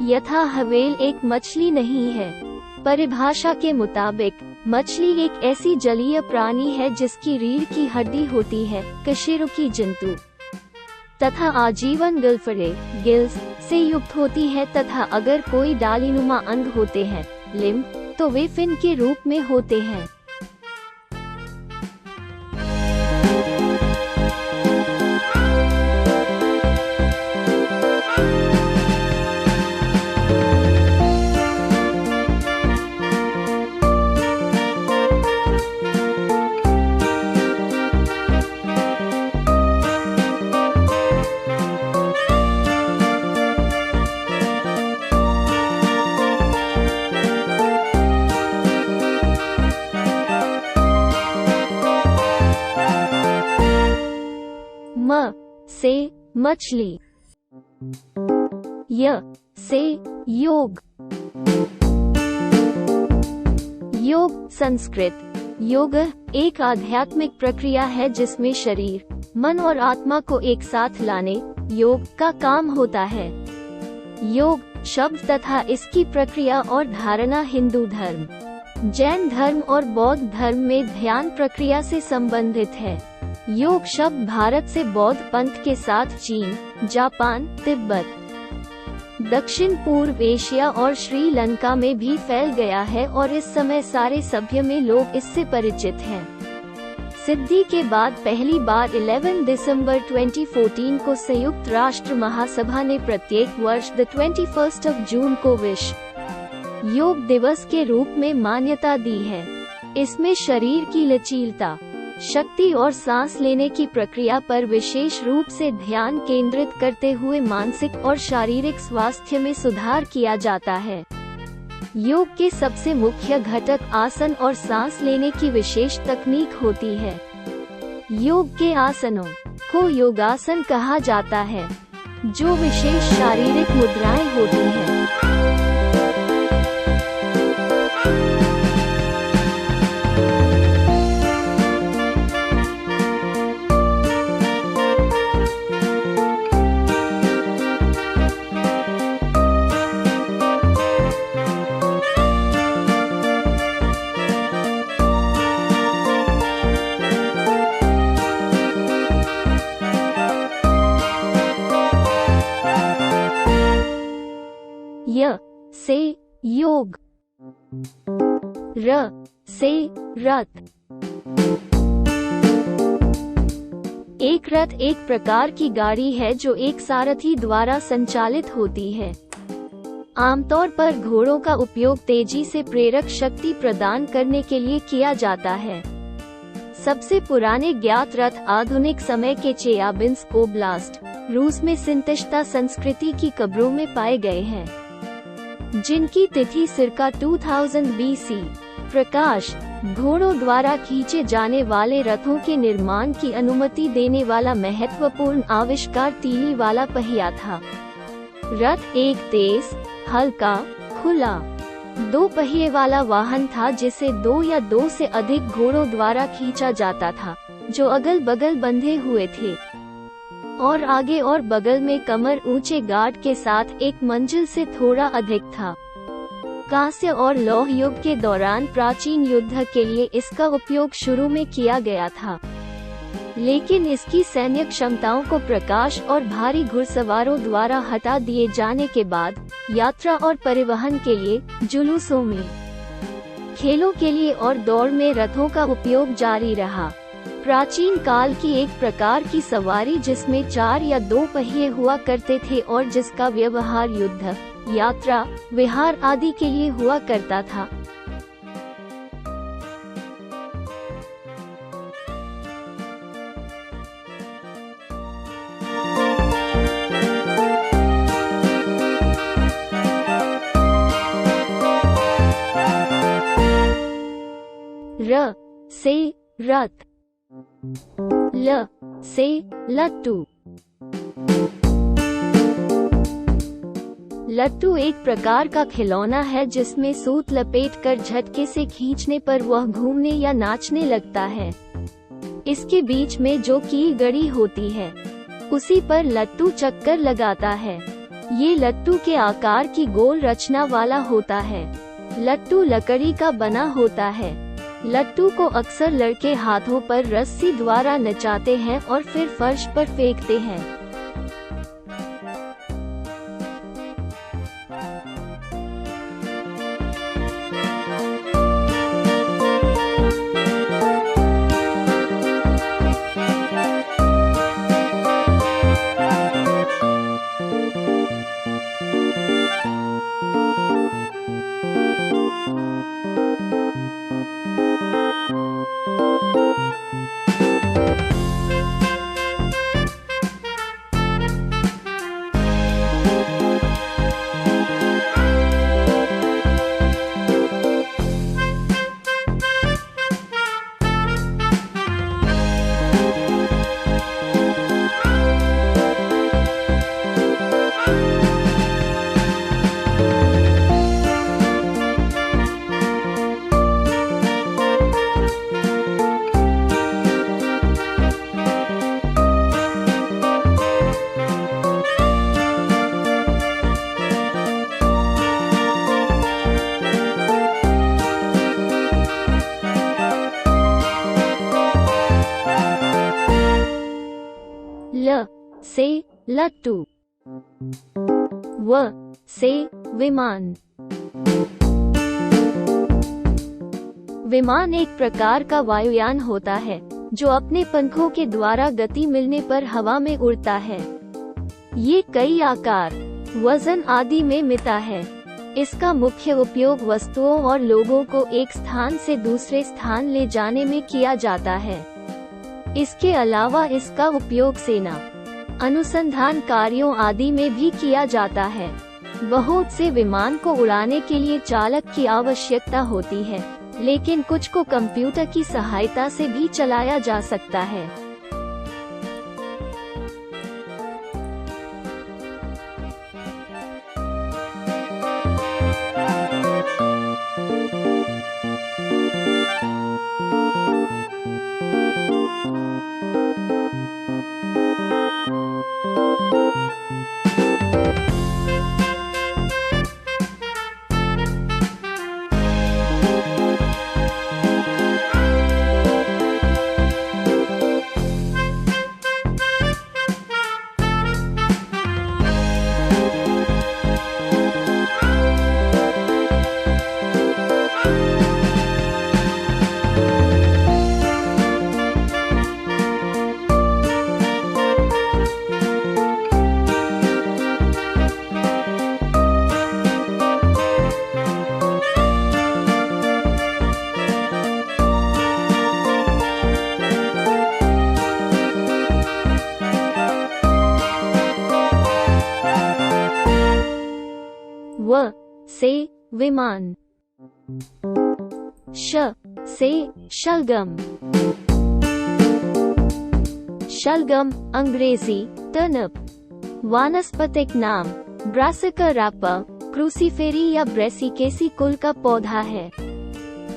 यथा व्हेल एक मछली नहीं है। परिभाषा के मुताबिक मछली एक ऐसी जलीय प्राणी है जिसकी रीढ़ की हड्डी होती है, कशेरुकी जंतु तथा आजीवन गिल्फरे गिल्स से युक्त होती है, तथा अगर कोई डालीनुमा अंग होते हैं लिम्ब, तो वे फिन के रूप में होते हैं। म से मछली। य से योग। योग संस्कृत योग एक आध्यात्मिक प्रक्रिया है जिसमें शरीर, मन और आत्मा को एक साथ लाने योग का काम होता है। योग शब्द तथा इसकी प्रक्रिया और धारणा हिंदू धर्म, जैन धर्म और बौद्ध धर्म में ध्यान प्रक्रिया से संबंधित है। योग शब्द भारत से बौद्ध पंथ के साथ चीन, जापान, तिब्बत, दक्षिण पूर्व एशिया और श्रीलंका में भी फैल गया है और इस समय सारे सभ्य में लोग इससे परिचित हैं। सिद्धि के बाद पहली बार 11 दिसंबर 2014 को संयुक्त राष्ट्र महासभा ने प्रत्येक वर्ष 21 जून को विश्व योग दिवस के रूप में मान्यता दी है। इसमें शरीर की लचीलता, शक्ति और सांस लेने की प्रक्रिया पर विशेष रूप से ध्यान केंद्रित करते हुए मानसिक और शारीरिक स्वास्थ्य में सुधार किया जाता है। योग के सबसे मुख्य घटक आसन और सांस लेने की विशेष तकनीक होती है। योग के आसनों को योगासन कहा जाता है, जो विशेष शारीरिक मुद्राएं होती हैं। य से योग। र से रथ। एक रथ एक प्रकार की गाड़ी है जो एक सारथी द्वारा संचालित होती है। आमतौर पर घोड़ों का उपयोग तेजी से प्रेरक शक्ति प्रदान करने के लिए किया जाता है। सबसे पुराने ज्ञात रथ आधुनिक समय के चेयाबिंस्क ओब्लास्ट, रूस में सिंतश्ता संस्कृति की कब्रों में पाए गए हैं, जिनकी तिथि circa 2000 BC। प्रकाश घोड़ों द्वारा खींचे जाने वाले रथों के निर्माण की अनुमति देने वाला महत्वपूर्ण आविष्कार तीली वाला पहिया था। रथ एक तेज, हल्का, खुला, दो पहिए वाला वाहन था जिसे दो या दो से अधिक घोड़ों द्वारा खींचा जाता था, जो अगल बगल बंधे हुए थे और आगे और बगल में कमर ऊंचे गार्ड के साथ एक मंजिल से थोड़ा अधिक था। कांस्य और लौह युग के दौरान प्राचीन युद्ध के लिए इसका उपयोग शुरू में किया गया था, लेकिन इसकी सैन्य क्षमताओं को प्रकाश और भारी घुड़सवारों द्वारा हटा दिए जाने के बाद यात्रा और परिवहन के लिए जुलूसों में खेलों के लिए और दौड़ में रथों का उपयोग जारी रहा। प्राचीन काल की एक प्रकार की सवारी जिसमें 4 या 2 पहिए हुआ करते थे और जिसका व्यवहार युद्ध, यात्रा, विहार आदि के लिए हुआ करता था। र से रथ, ल से लट्टू। लट्टू एक प्रकार का खिलौना है जिसमें सूत लपेटकर झटके से खींचने पर वह घूमने या नाचने लगता है। इसके बीच में जो कील गड़ी होती है उसी पर लट्टू चक्कर लगाता है। ये लट्टू के आकार की गोल रचना वाला होता है। लट्टू लकड़ी का बना होता है। लट्टू को अक्सर लड़के हाथों पर रस्सी द्वारा नचाते हैं और फिर फर्श पर फेंकते हैं। ल से लट्टू, व से विमान। विमान एक प्रकार का वायुयान होता है जो अपने पंखों के द्वारा गति मिलने पर हवा में उड़ता है। ये कई आकार, वजन आदि में मिलता है। इसका मुख्य उपयोग वस्तुओं और लोगों को एक स्थान से दूसरे स्थान ले जाने में किया जाता है। इसके अलावा इसका उपयोग सेना, अनुसंधान कार्यों आदि में भी किया जाता है। बहुत से विमान को उड़ाने के लिए चालक की आवश्यकता होती है, लेकिन कुछ को कंप्यूटर की सहायता से भी चलाया जा सकता है। व से विमान, श से शलगम। शलगम अंग्रेजी टर्निप, वानस्पतिक नाम ब्रासिका रैपा, क्रूसीफेरी या ब्रेसिकेसी कुल का पौधा है।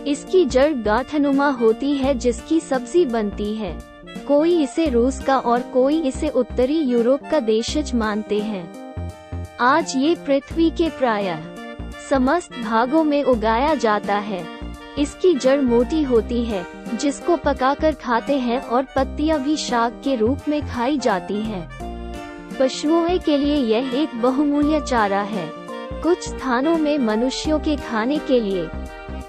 इसकी जड़ गांठनुमा होती है जिसकी सब्जी बनती है। कोई इसे रूस का और कोई इसे उत्तरी यूरोप का देशज मानते हैं। आज ये पृथ्वी के प्रायः समस्त भागों में उगाया जाता है। इसकी जड़ मोटी होती है जिसको पकाकर खाते हैं और पत्तियां भी शाक के रूप में खाई जाती हैं। पशुओं के लिए यह एक बहुमूल्य चारा है। कुछ स्थानों में मनुष्यों के खाने के लिए,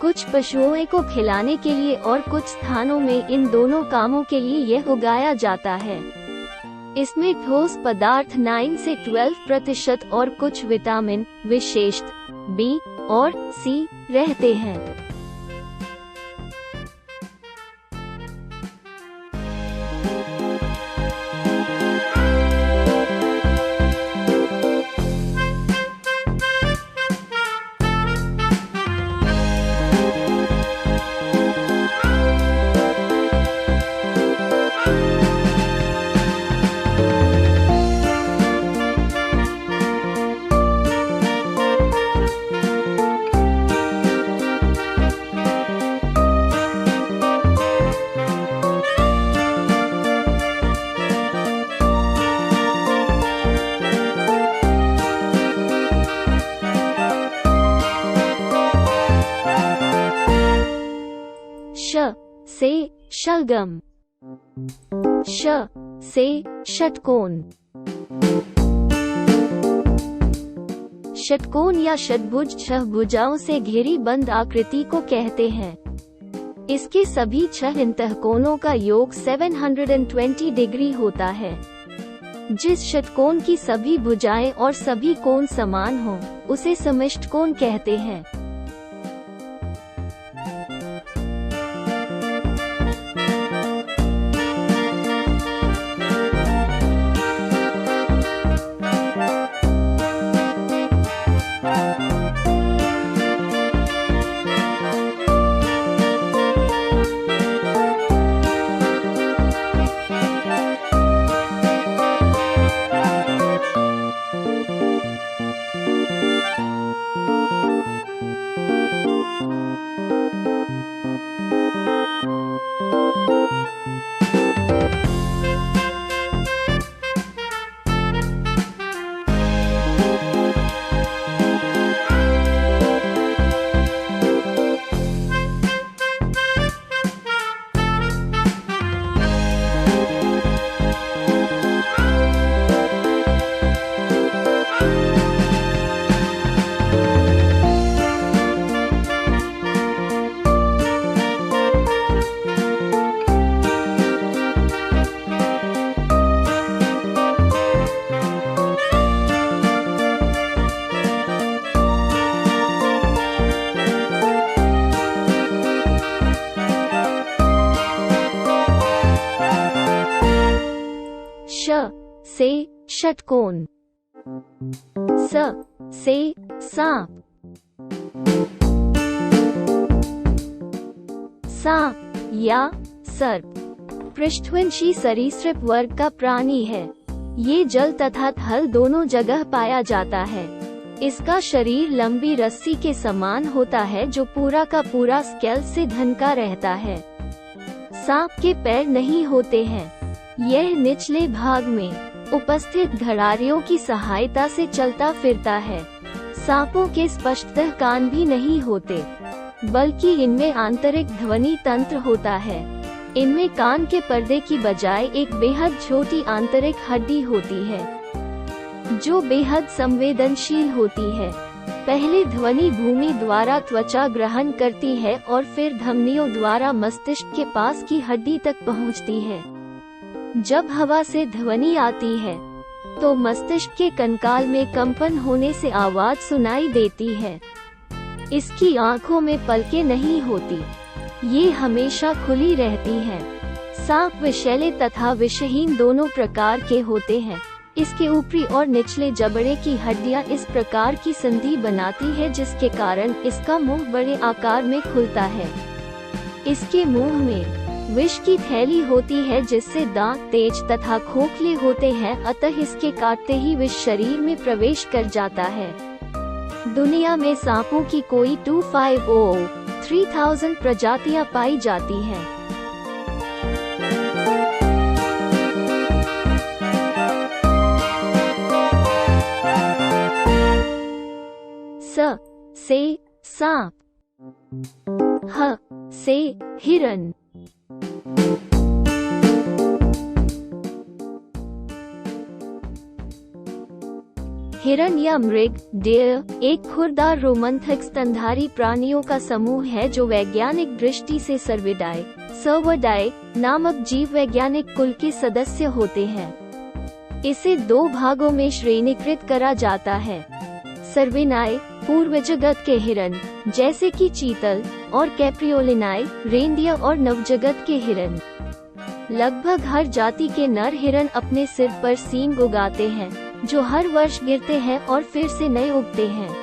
कुछ पशुओं को खिलाने के लिए और कुछ स्थानों में इन दोनों कामों के लिए यह उगाया जाता है। इसमें ठोस पदार्थ 9 से 12% और कुछ विटामिन, विशेषतः बी और सी रहते हैं। श से शलगम, श से षटकोण। षटकोण या षटभुज 6 भुजाओं से घेरी बंद आकृति को कहते हैं। इसके सभी 6 अंतःकोणों का योग 720 डिग्री होता है। जिस षटकोण की सभी भुजाएं और सभी कोण समान हों, उसे समष्टकोण कहते हैं। श से षटकोण, स से सांप। सांप या सर्प पृष्ठवंशी सरीसृप वर्ग का प्राणी है। ये जल तथा थल दोनों जगह पाया जाता है। इसका शरीर लंबी रस्सी के समान होता है जो पूरा का पूरा स्केल से ढका रहता है। सांप के पैर नहीं होते हैं। यह निचले भाग में उपस्थित घड़ारियों की सहायता से चलता फिरता है। सांपों के स्पष्टतः कान भी नहीं होते, बल्कि इनमें आंतरिक ध्वनि तंत्र होता है। इनमें कान के पर्दे की बजाय एक बेहद छोटी आंतरिक हड्डी होती है, जो बेहद संवेदनशील होती है। पहले ध्वनि भूमि द्वारा त्वचा ग्रहण करती है और फिर धमनियों द्वारा मस्तिष्क के पास की हड्डी तक पहुंचती है। जब हवा से ध्वनि आती है, तो मस्तिष्क के कंकाल में कंपन होने से आवाज सुनाई देती है। इसकी आंखों में पलकें नहीं होती, ये हमेशा खुली रहती हैं। सांप विषैले तथा विषहीन दोनों प्रकार के होते हैं। इसके ऊपरी और निचले जबड़े की हड्डियां इस प्रकार की संधि बनाती है, जिसके कारण इसका मुंह बड़े आकार में खुलता है। इसके मुंह में विष की थैली होती है, जिससे दांत तेज तथा खोखले होते हैं, अतः इसके काटते ही विष शरीर में प्रवेश कर जाता है। दुनिया में सांपों की कोई 250-3000 प्रजातियां पाई जाती हैं। स से सांप, ह से हिरन। हिरण या मृग, डेयर, एक खुरदार रोमंथक स्तनधारी प्राणियों का समूह है जो वैज्ञानिक दृष्टि से सर्विडाए नामक जीव वैज्ञानिक कुल के सदस्य होते हैं। इसे 2 भागों में श्रेणीकृत करा जाता है। सर्विनाए, पूर्व जगत के हिरण जैसे कि चीतल, और कैप्रियोलिनाए, रेनडियर और नवजगत के हिरण। लगभग हर जाति के नर हिरण अपने सिर पर सींग उगाते हैं, जो हर वर्ष गिरते हैं और फिर से नए उगते हैं।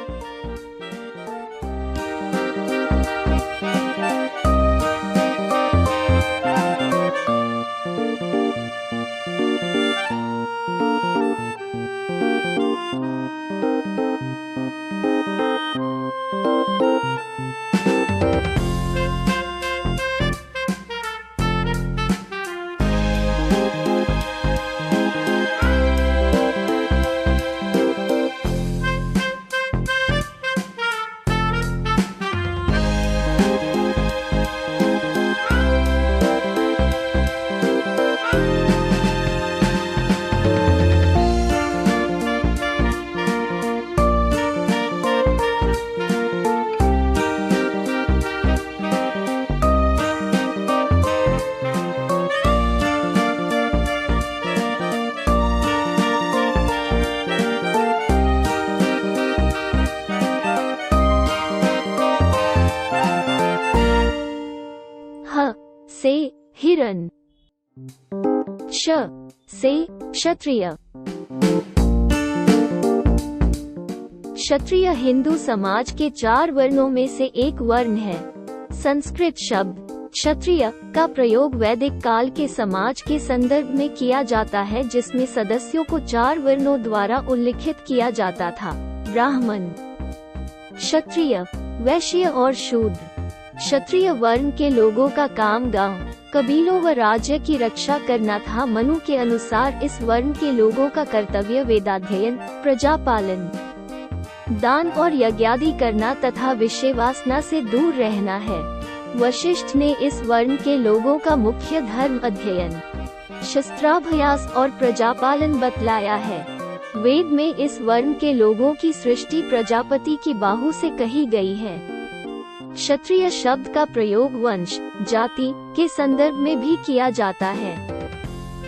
से हिरण, श से क्षत्रिय। क्षत्रिय हिंदू समाज के 4 वर्णों में से एक वर्ण है। संस्कृत शब्द क्षत्रिय का प्रयोग वैदिक काल के समाज के संदर्भ में किया जाता है, जिसमें सदस्यों को 4 वर्णों द्वारा उल्लिखित किया जाता था: ब्राह्मण, क्षत्रिय, वैश्य और शूद्र। क्षत्रिय वर्ण के लोगों का काम गांव, कबीलों व राज्य की रक्षा करना था। मनु के अनुसार इस वर्ण के लोगों का कर्तव्य वेदाध्ययन, प्रजापालन, दान और यज्ञादि करना तथा विषय वासना से दूर रहना है। वशिष्ठ ने इस वर्ण के लोगों का मुख्य धर्म अध्ययन, शस्त्राभ्यास और प्रजापालन बतलाया है। वेद में इस वर्ण के लोगों की सृष्टि प्रजापति की बाहु से कही गई है। क्षत्रिय शब्द का प्रयोग वंश, जाति के संदर्भ में भी किया जाता है।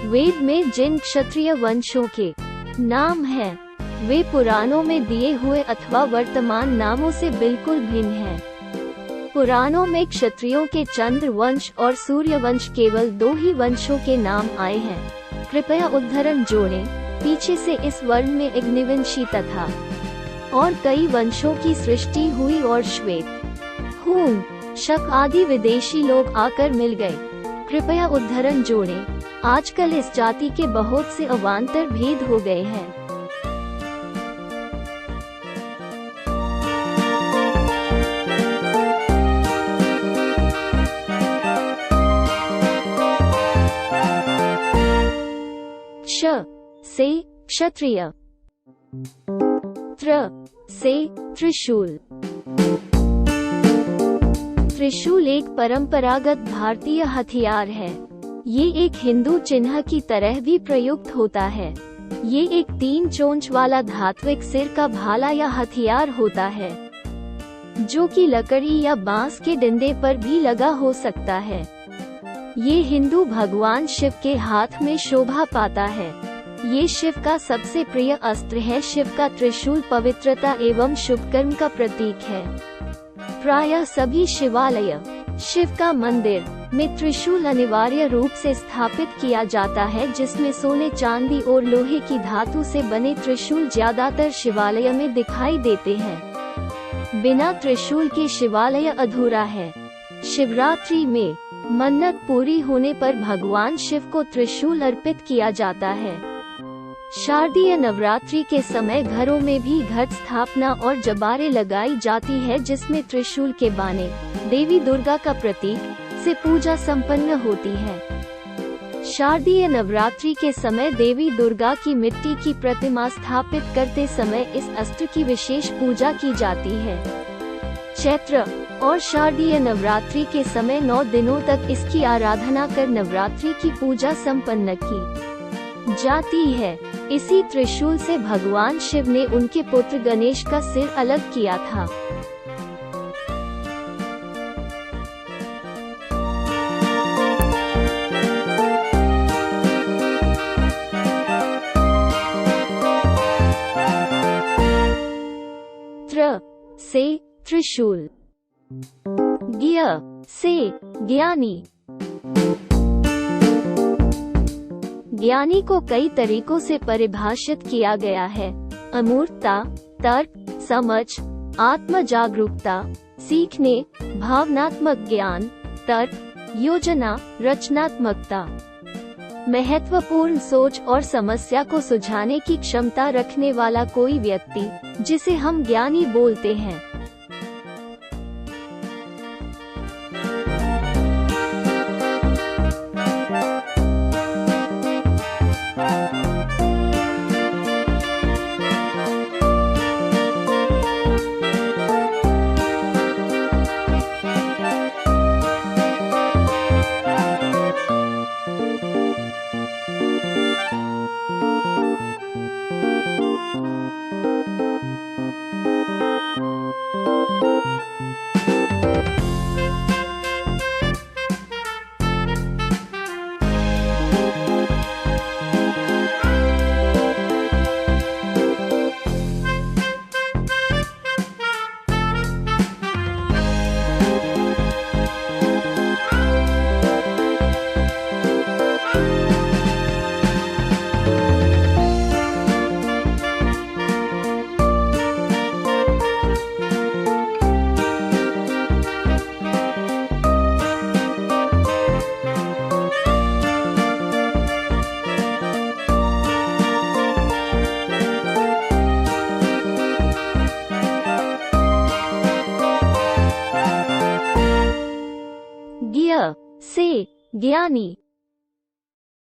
वेद में जिन क्षत्रिय वंशों के नाम हैं, वे पुराणों में दिए हुए अथवा वर्तमान नामों से बिल्कुल भिन्न हैं। पुराणों में क्षत्रियों के चंद्र वंश और सूर्य वंश केवल 2 ही वंशों के नाम आए हैं। कृपया उद्धरण जोड़ें। पीछे से इस वर्ण में अग्निवंशी तथा और कई वंशों की सृष्टि हुई और श्वेत, हून, शक आदि विदेशी लोग आकर मिल गए। कृपया उद्धरण जोड़ें। आजकल इस जाति के बहुत से अवान्तर भेद हो गए हैं। क्ष से क्षत्रिय, त्र से त्रिशूल। त्रिशूल एक परंपरागत भारतीय हथियार है। ये एक हिंदू चिन्ह की तरह भी प्रयुक्त होता है। ये एक 3 चोंच वाला धात्विक सिर का भाला या हथियार होता है, जो कि लकड़ी या बांस के डंडे पर भी लगा हो सकता है। ये हिंदू भगवान शिव के हाथ में शोभा पाता है। ये शिव का सबसे प्रिय अस्त्र है। शिव का त्रिशूल पवित्रता एवं शुभकर्म का प्रतीक है। प्रायः सभी शिवालय, शिव का मंदिर में त्रिशूल अनिवार्य रूप से स्थापित किया जाता है, जिसमें सोने, चांदी और लोहे की धातु से बने त्रिशूल ज्यादातर शिवालय में दिखाई देते हैं। बिना त्रिशूल के शिवालय अधूरा है। शिवरात्रि में मन्नत पूरी होने पर भगवान शिव को त्रिशूल अर्पित किया जाता है। शारदीय नवरात्रि के समय घरों में भी घट स्थापना और जबारे लगाई जाती है, जिसमें त्रिशूल के बाने, देवी दुर्गा का प्रतीक से पूजा संपन्न होती है। शारदीय नवरात्रि के समय देवी दुर्गा की मिट्टी की प्रतिमा स्थापित करते समय इस अस्त्र की विशेष पूजा की जाती है। चैत्र और शारदीय नवरात्रि के समय 9 दिनों तक इसकी आराधना कर नवरात्रि की पूजा संपन्न की जाती है। इसी त्रिशूल से भगवान शिव ने उनके पुत्र गणेश का सिर अलग किया था। त्र से त्रिशूल, ज्ञ से ज्ञानी। ज्ञानी को कई तरीकों से परिभाषित किया गया है। अमूर्तता, तर्क, समझ, आत्म जागरूकता, सीखने, भावनात्मक ज्ञान, तर्क, योजना, रचनात्मकता, महत्वपूर्ण सोच और समस्या को सुलझाने की क्षमता रखने वाला कोई व्यक्ति, जिसे हम ज्ञानी बोलते हैं। ज्ञ से ज्ञानी।